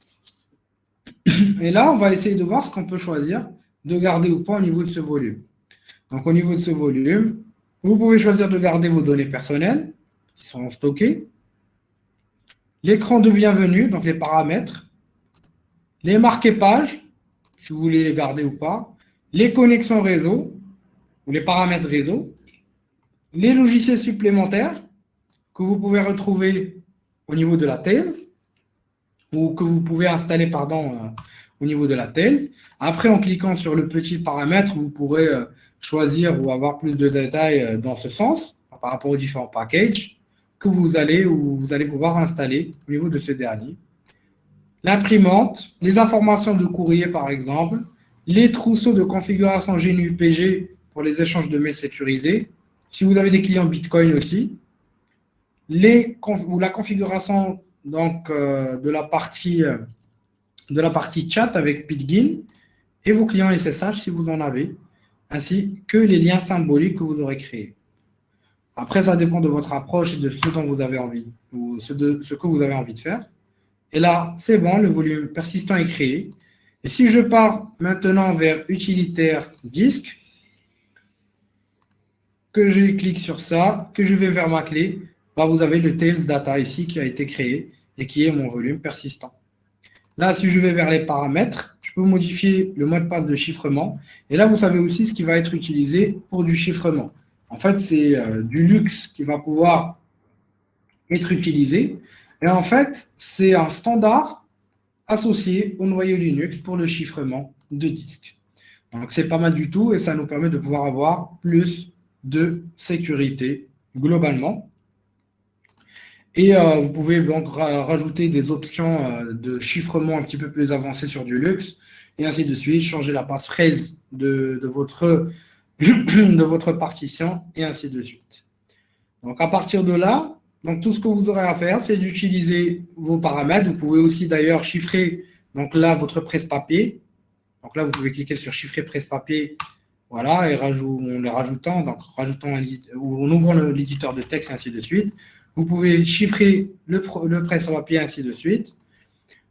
Et là, on va essayer de voir ce qu'on peut choisir de garder ou pas au niveau de ce volume. Donc, au niveau de ce volume, vous pouvez choisir de garder vos données personnelles qui sont stockées, l'écran de bienvenue, donc les paramètres, les marqués pages, si vous voulez les garder ou pas, les connexions réseau ou les paramètres réseau, les logiciels supplémentaires que vous pouvez retrouver au niveau de la Tails ou que vous pouvez installer au niveau de la Tails. Après, en cliquant sur le petit paramètre, vous pourrez choisir ou avoir plus de détails dans ce sens par rapport aux différents packages que vous allez pouvoir installer au niveau de ce dernier. L'imprimante, les informations de courrier par exemple, les trousseaux de configuration GNU-PG pour les échanges de mails sécurisés, si vous avez des clients Bitcoin aussi, la configuration donc, de la partie chat avec Pidgin et vos clients SSH si vous en avez, ainsi que les liens symboliques que vous aurez créés. Après, ça dépend de votre approche et de ce dont vous avez envie, ou ce que vous avez envie de faire. Et là, c'est bon, le volume persistant est créé. Et si je pars maintenant vers utilitaire disque, que je clique sur ça, que je vais vers ma clé, bah vous avez le Tails Data ici qui a été créé et qui est mon volume persistant. Là, si je vais vers les paramètres, je peux modifier le mot de passe de chiffrement. Et là, vous savez aussi ce qui va être utilisé pour du chiffrement. En fait, c'est du luxe qui va pouvoir être utilisé. Et en fait, c'est un standard associé au noyau Linux pour le chiffrement de disques. Donc, c'est pas mal du tout et ça nous permet de pouvoir avoir plus de sécurité globalement. Et vous pouvez donc rajouter des options de chiffrement un petit peu plus avancées sur du luxe et ainsi de suite, changer la passphrase de votre partition et ainsi de suite. Donc, à partir de là, donc tout ce que vous aurez à faire, c'est d'utiliser vos paramètres. Vous pouvez aussi d'ailleurs chiffrer donc là votre presse-papier. Donc là, vous pouvez cliquer sur chiffrer presse-papier, voilà, et en les rajoutant, donc ou en ouvrant l'éditeur de texte et ainsi de suite. Vous pouvez chiffrer le presse-papier ainsi de suite.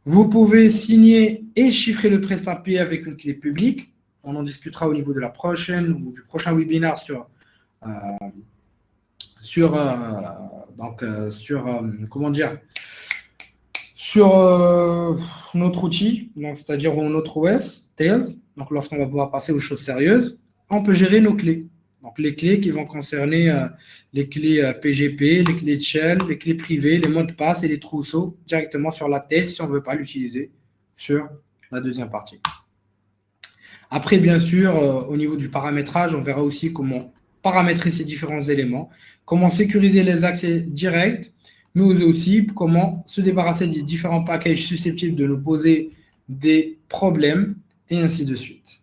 Vous pouvez signer et chiffrer le presse-papier avec une clé publique. On en discutera au niveau de la prochaine ou du prochain webinaire sur notre outil, c'est-à-dire notre OS, Tails, donc lorsqu'on va pouvoir passer aux choses sérieuses. on peut gérer nos clés. Donc, les clés qui vont concerner les clés PGP, les clés de shell, les clés privées, les mots de passe et les trousseaux directement sur la tête si on ne veut pas l'utiliser sur la deuxième partie. Après, bien sûr, au niveau du paramétrage, on verra aussi comment paramétrer ces différents éléments, comment sécuriser les accès directs, mais aussi comment se débarrasser des différents packages susceptibles de nous poser des problèmes, et ainsi de suite.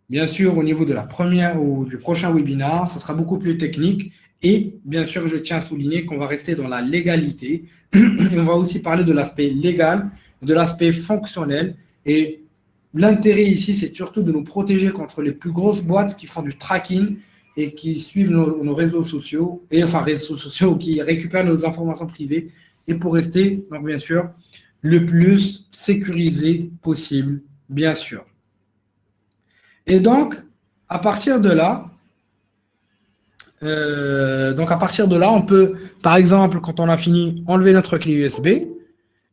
Bien sûr, au niveau de la première ou du prochain webinaire, ça sera beaucoup plus technique. Et bien sûr, je tiens à souligner qu'on va rester dans la légalité. Et on va aussi parler de l'aspect légal, de l'aspect fonctionnel. Et l'intérêt ici, c'est surtout de nous protéger contre les plus grosses boîtes qui font du tracking et qui suivent nos réseaux sociaux, réseaux sociaux qui récupèrent nos informations privées. Et pour rester, donc bien sûr, le plus sécurisé possible, bien sûr. Et donc, à partir de là, on peut, par exemple, quand on a fini, enlever notre clé USB.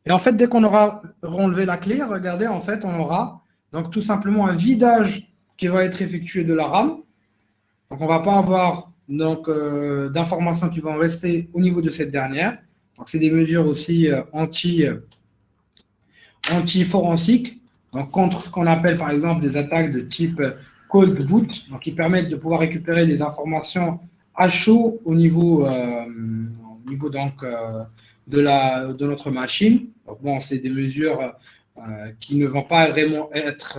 Et en fait, dès qu'on aura enlevé la clé, regardez, en fait, on aura donc tout simplement un vidage qui va être effectué de la RAM. Donc, on ne va pas avoir d'informations qui vont rester au niveau de cette dernière. Donc, c'est des mesures aussi anti-forensiques. Donc, contre ce qu'on appelle par exemple des attaques de type cold boot, donc qui permettent de pouvoir récupérer des informations à chaud au niveau de notre machine. Donc, bon, c'est des mesures qui ne vont pas vraiment être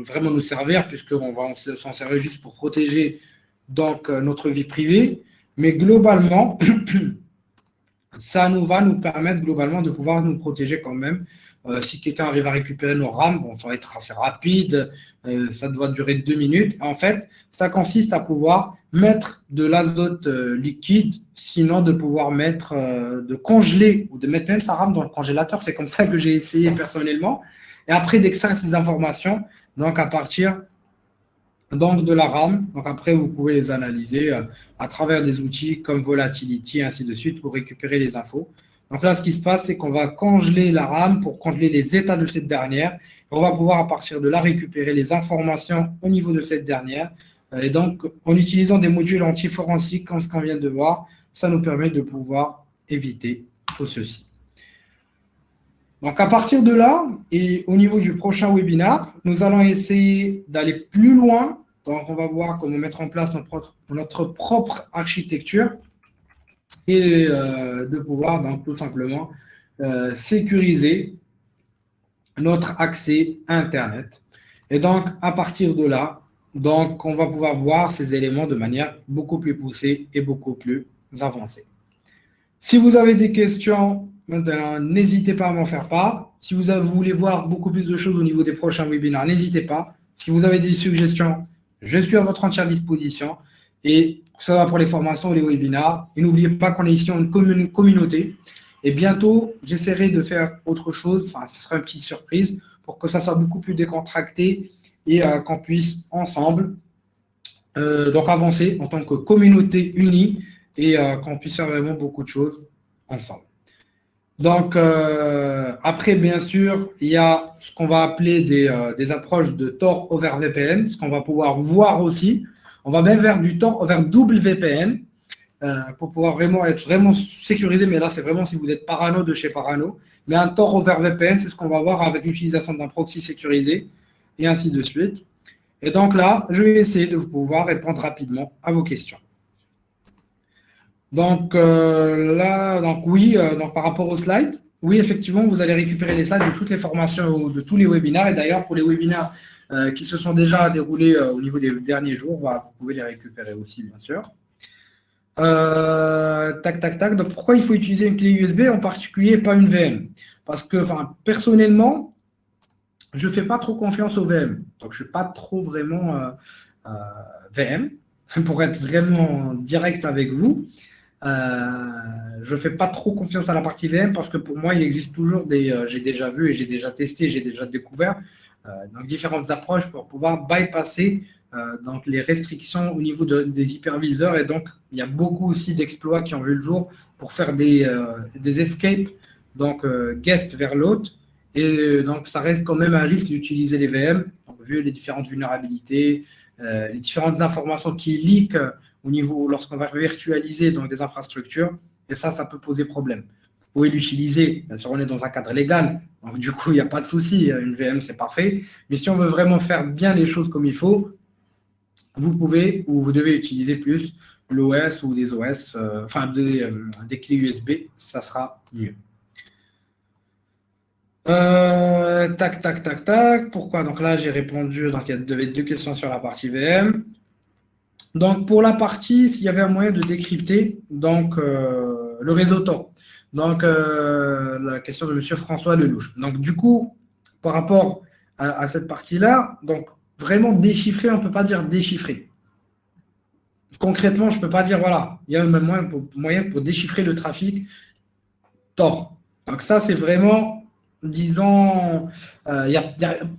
vraiment nous servir, puisqu'on va s'en servir juste pour protéger donc notre vie privée. Mais globalement, ça va nous permettre globalement de pouvoir nous protéger quand même. Si quelqu'un arrive à récupérer nos RAM, bon, ça va être assez rapide, ça doit durer 2 minutes. En fait, ça consiste à pouvoir mettre de l'azote liquide, sinon de pouvoir de congeler ou de mettre même sa RAM dans le congélateur. C'est comme ça que j'ai essayé personnellement. Et après d'extraire ces informations, donc à partir de la RAM, donc après vous pouvez les analyser à travers des outils comme Volatility, ainsi de suite, pour récupérer les infos. Donc là, ce qui se passe, c'est qu'on va congeler la RAM pour congeler les états de cette dernière. On va pouvoir à partir de là récupérer les informations au niveau de cette dernière. Et donc, en utilisant des modules anti-forensiques comme ce qu'on vient de voir, ça nous permet de pouvoir éviter tout ceci. Donc, à partir de là, et au niveau du prochain webinaire, nous allons essayer d'aller plus loin. Donc, on va voir comment mettre en place notre propre architecture et de pouvoir donc, tout simplement sécuriser notre accès à Internet. Et donc, à partir de là, donc, on va pouvoir voir ces éléments de manière beaucoup plus poussée et beaucoup plus avancée. Si vous avez des questions, maintenant, n'hésitez pas à m'en faire part. Si vous voulez voir beaucoup plus de choses au niveau des prochains webinaires, n'hésitez pas. Si vous avez des suggestions, je suis à votre entière disposition. Et que ce soit pour les formations ou les webinaires. Et n'oubliez pas qu'on est ici en communauté. Et bientôt, j'essaierai de faire autre chose. Enfin, ce sera une petite surprise pour que ça soit beaucoup plus décontracté et qu'on puisse ensemble donc avancer en tant que communauté unie et qu'on puisse faire vraiment beaucoup de choses ensemble. Donc, après, bien sûr, il y a ce qu'on va appeler des approches de Tor over VPN, ce qu'on va pouvoir voir aussi. On va même vers du Tor over double VPN pour pouvoir vraiment être vraiment sécurisé. Mais là, c'est vraiment si vous êtes parano de chez parano. Mais un Tor over VPN, c'est ce qu'on va voir avec l'utilisation d'un proxy sécurisé et ainsi de suite. Et donc là, je vais essayer de pouvoir répondre rapidement à vos questions. Donc oui, par rapport aux slides, oui, effectivement, vous allez récupérer les slides de toutes les formations, de tous les webinaires. Et d'ailleurs, pour les webinaires qui se sont déjà déroulés au niveau des derniers jours, vous pouvez les récupérer aussi, bien sûr. Donc, pourquoi il faut utiliser une clé USB en particulier et pas une VM? Parce que, personnellement, je ne fais pas trop confiance aux VM. Donc, je ne suis pas trop vraiment VM, pour être vraiment direct avec vous. Je ne fais pas trop confiance à la partie VM parce que pour moi, il existe toujours j'ai déjà vu et j'ai déjà testé, j'ai déjà découvert donc différentes approches pour pouvoir bypasser donc les restrictions au niveau des hyperviseurs. Et donc, il y a beaucoup aussi d'exploits qui ont vu le jour pour faire des escapes, donc guest vers l'autre Et donc, ça reste quand même un risque d'utiliser les VM, donc, vu les différentes vulnérabilités, les différentes informations qui leak au niveau, lorsqu'on va virtualiser dans des infrastructures, et ça peut poser problème. Vous pouvez l'utiliser, bien sûr, on est dans un cadre légal, donc du coup, il n'y a pas de souci, une VM, c'est parfait. Mais si on veut vraiment faire bien les choses comme il faut, vous pouvez ou vous devez utiliser plus l'OS ou des OS, des clés USB, ça sera mieux. Tac, tac, tac, tac. Pourquoi? Donc là, j'ai répondu. Donc, il y avait deux questions sur la partie VM. Donc, pour la partie, s'il y avait un moyen de décrypter le réseau Tor. Donc, la question de M. François Lelouch. Donc, du coup, par rapport à cette partie-là, donc, vraiment déchiffrer, on ne peut pas dire déchiffrer. Concrètement, je ne peux pas dire, voilà, il y a un moyen pour déchiffrer le trafic Tor. Donc, ça, c'est vraiment, disons, il n'y a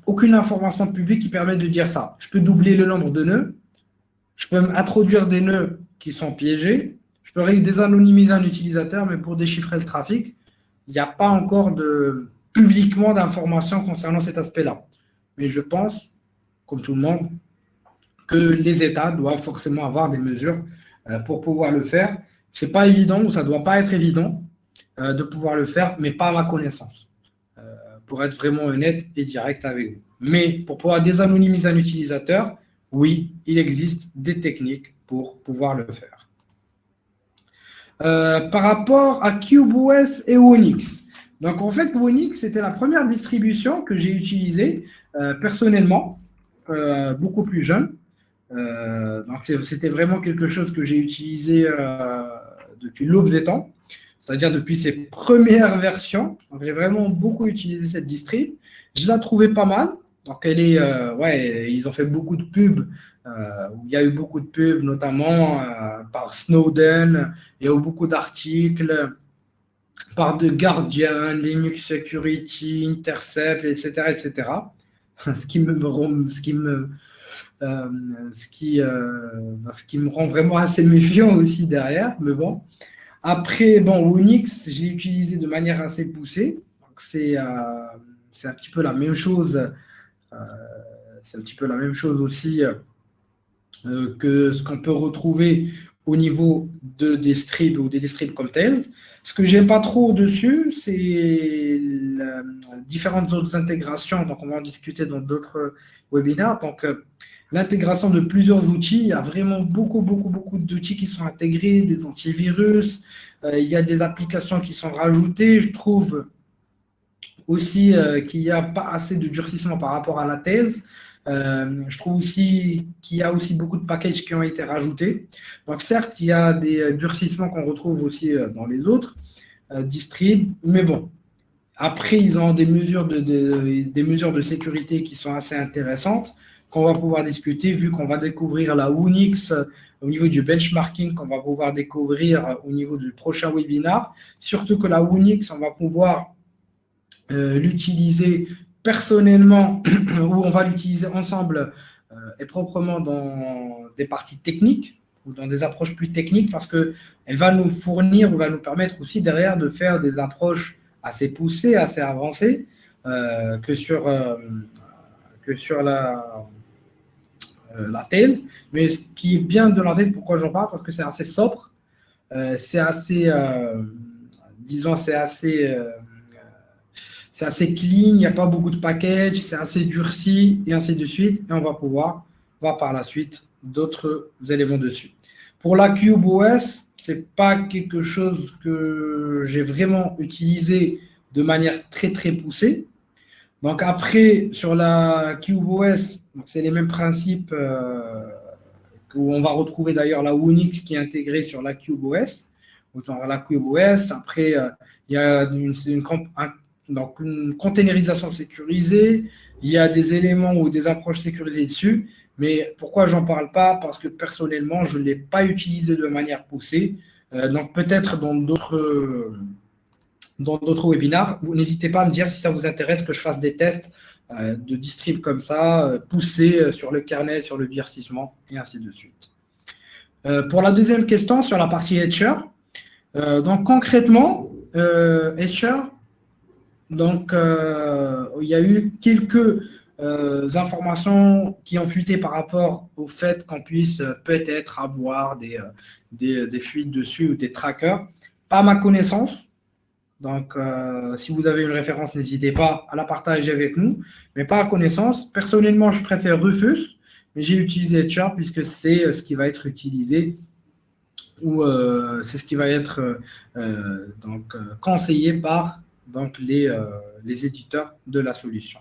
aucune information publique qui permet de dire ça. Je peux doubler le nombre de nœuds. Je peux introduire des nœuds qui sont piégés. Je peux désanonymiser un utilisateur, mais pour déchiffrer le trafic, il n'y a pas encore publiquement d'informations concernant cet aspect-là. Mais je pense, comme tout le monde, que les États doivent forcément avoir des mesures pour pouvoir le faire. Ce n'est pas évident, ou ça ne doit pas être évident de pouvoir le faire, mais pas à ma connaissance, pour être vraiment honnête et direct avec vous. Mais pour pouvoir désanonymiser un utilisateur, oui, il existe des techniques pour pouvoir le faire. Par rapport à CubeOS et Wonix. Donc, en fait, Wonix, c'était la première distribution que j'ai utilisée personnellement, beaucoup plus jeune. Donc, c'était vraiment quelque chose que j'ai utilisé depuis l'aube des temps, c'est-à-dire depuis ses premières versions. Donc, j'ai vraiment beaucoup utilisé cette distrib. Je la trouvais pas mal. Donc, elle est, ils ont fait beaucoup de pubs. Il y a eu beaucoup de pubs, notamment par Snowden. Il y a eu beaucoup d'articles par The Guardian, Linux Security, Intercept, etc., etc. Ce qui me rend vraiment assez méfiant aussi derrière. Mais bon. Après, Wonix, j'ai utilisé de manière assez poussée. Donc, c'est un petit peu la même chose. C'est un petit peu la même chose aussi que ce qu'on peut retrouver au niveau des distribs ou des distribs comme tels. Ce que j'aime pas trop dessus, c'est différentes autres intégrations. Donc, on va en discuter dans d'autres webinaires. Donc, l'intégration de plusieurs outils, il y a vraiment beaucoup d'outils qui sont intégrés, des antivirus, il y a des applications qui sont rajoutées. Je trouve aussi qu'il n'y a pas assez de durcissement par rapport à la thèse. Je trouve aussi qu'il y a aussi beaucoup de packages qui ont été rajoutés. Donc certes, il y a des durcissements qu'on retrouve aussi dans les autres distribs, mais bon. Après, ils ont des mesures de sécurité qui sont assez intéressantes, qu'on va pouvoir discuter, vu qu'on va découvrir la Wonix au niveau du benchmarking, qu'on va pouvoir découvrir au niveau du prochain webinar. Surtout que la Wonix, on va pouvoir l'utiliser personnellement ou on va l'utiliser ensemble et proprement dans des parties techniques ou dans des approches plus techniques parce qu'elle va nous fournir ou va nous permettre aussi derrière de faire des approches assez poussées, assez avancées que sur la thèse. Mais ce qui est bien de la thèse, pourquoi j'en parle? Parce que c'est assez sobre, c'est assez, disons, c'est assez clean, il n'y a pas beaucoup de packages, c'est assez durci et ainsi de suite. Et on va pouvoir voir par la suite d'autres éléments dessus. Pour la CubeOS, ce n'est pas quelque chose que j'ai vraiment utilisé de manière très poussée. Donc après, sur la CubeOS, c'est les mêmes principes où on va retrouver d'ailleurs la Wonix qui est intégrée sur la CubeOS. Autant la CubeOS, après, il y a donc une containerisation sécurisée, il y a des éléments ou des approches sécurisées dessus, mais pourquoi j'en parle pas? Parce que personnellement, je ne l'ai pas utilisé de manière poussée. Donc peut-être dans d'autres webinars, vous n'hésitez pas à me dire si ça vous intéresse que je fasse des tests de distrib comme ça, poussés sur le kernel, sur le durcissement, et ainsi de suite. Pour la deuxième question sur la partie Etcher, donc concrètement, Etcher, donc, il y a eu quelques informations qui ont fuité par rapport au fait qu'on puisse peut-être avoir des fuites dessus ou des trackers. Pas à ma connaissance. Donc, si vous avez une référence, n'hésitez pas à la partager avec nous, mais pas à connaissance. Personnellement, je préfère Rufus, mais j'ai utilisé Etcher puisque c'est ce qui va être utilisé ou c'est ce qui va être conseillé par les éditeurs de la solution.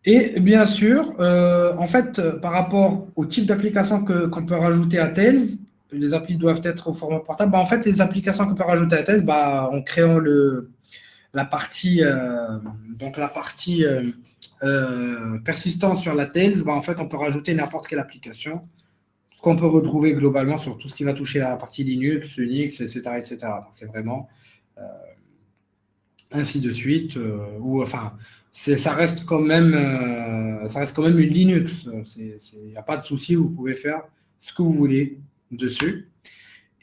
Et bien sûr, en fait, par rapport au type d'application qu'on peut rajouter à Tails, les applis doivent être au format portable. Bah, en fait, les applications qu'on peut rajouter à Tails, bah, en créant la partie, persistance sur la Tails, bah, en fait, on peut rajouter n'importe quelle application, ce qu'on peut retrouver globalement sur tout ce qui va toucher à la partie Linux, Unix, etc., etc. Donc, c'est vraiment ainsi de suite, ou enfin, ça reste quand même une Linux. Il n'y a pas de souci, vous pouvez faire ce que vous voulez dessus.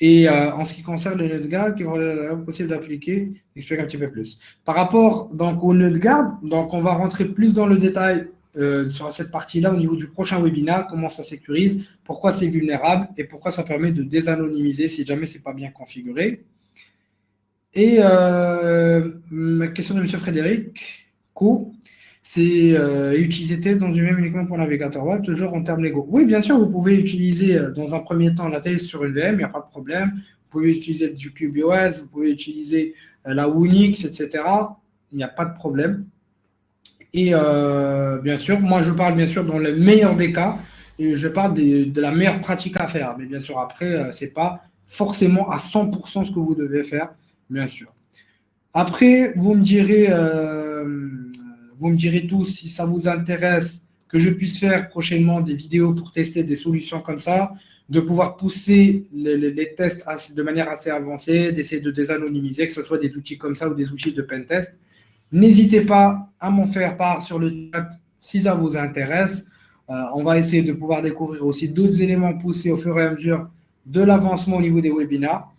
Et en ce qui concerne le NetGuard, qui est possible d'appliquer, explique un petit peu plus. Par rapport donc, au NetGuard, donc on va rentrer plus dans le détail sur cette partie-là au niveau du prochain webinaire, comment ça sécurise, pourquoi c'est vulnérable et pourquoi ça permet de désanonymiser si jamais ce n'est pas bien configuré. Et ma question de M. Frédéric Co, c'est utiliser Tails dans une VM uniquement pour navigateur web, toujours en termes légaux. Oui, bien sûr, vous pouvez utiliser dans un premier temps la Tails sur une VM, il n'y a pas de problème. Vous pouvez utiliser du CubeOS, vous pouvez utiliser la Unix, etc. Il n'y a pas de problème. Et bien sûr, moi je parle bien sûr dans le meilleur des cas, et je parle de la meilleure pratique à faire. Mais bien sûr, après, ce n'est pas forcément à 100% ce que vous devez faire. Bien sûr. Après, vous me direz tous si ça vous intéresse que je puisse faire prochainement des vidéos pour tester des solutions comme ça, de pouvoir pousser les tests de manière assez avancée, d'essayer de désanonymiser, que ce soit des outils comme ça ou des outils de pentest. N'hésitez pas à m'en faire part sur le chat si ça vous intéresse. On va essayer de pouvoir découvrir aussi d'autres éléments poussés au fur et à mesure de l'avancement au niveau des webinars.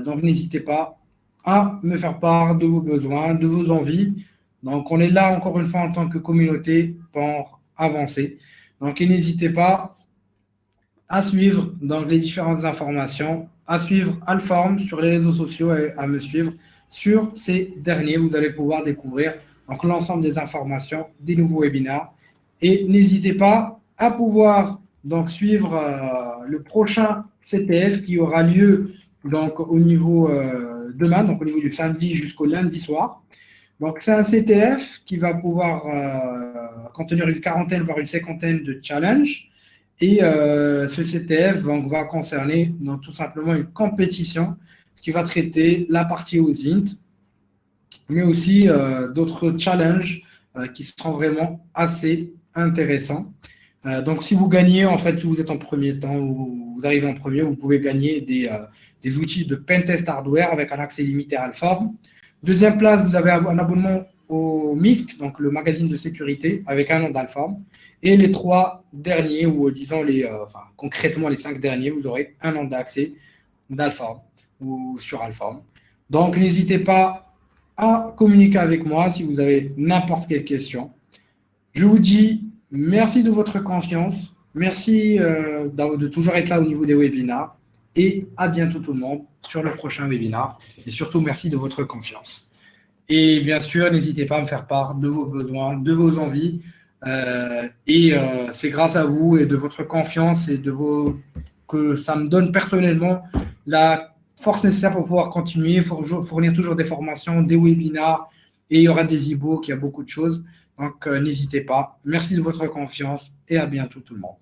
Donc, n'hésitez pas à me faire part de vos besoins, de vos envies. Donc, on est là, encore une fois, en tant que communauté pour avancer. Donc, n'hésitez pas à suivre donc, les différentes informations, à suivre Alform sur les réseaux sociaux et à me suivre sur ces derniers. Vous allez pouvoir découvrir donc, l'ensemble des informations des nouveaux webinaires. Et n'hésitez pas à pouvoir donc, suivre le prochain CTF qui aura lieu donc, au niveau demain, donc au niveau du samedi jusqu'au lundi soir. Donc, c'est un CTF qui va pouvoir contenir une quarantaine, voire une cinquantaine de challenges. Et ce CTF donc, va concerner donc, tout simplement une compétition qui va traiter la partie OSINT, mais aussi d'autres challenges qui seront vraiment assez intéressants. Donc, si vous gagnez, en fait, si vous êtes en premier temps ou vous arrivez en premier, vous pouvez gagner des outils de pentest hardware avec un accès limité à Alform. Deuxième place, vous avez un abonnement au MISC, donc le magazine de sécurité, avec un an d'Alform. Et les trois derniers, ou disons concrètement les 5 derniers, vous aurez un an d'accès d'Alform ou sur Alform. Donc, n'hésitez pas à communiquer avec moi si vous avez n'importe quelle question. Je vous dis merci de votre confiance. Merci de toujours être là au niveau des webinars. Et à bientôt tout le monde sur le prochain webinar. Et surtout, merci de votre confiance. Et bien sûr, n'hésitez pas à me faire part de vos besoins, de vos envies. C'est grâce à vous et de votre confiance et que ça me donne personnellement la force nécessaire pour pouvoir continuer, fournir toujours des formations, des webinars. Et il y aura des e-books, il y a beaucoup de choses. Donc, n'hésitez pas. Merci de votre confiance et à bientôt tout le monde.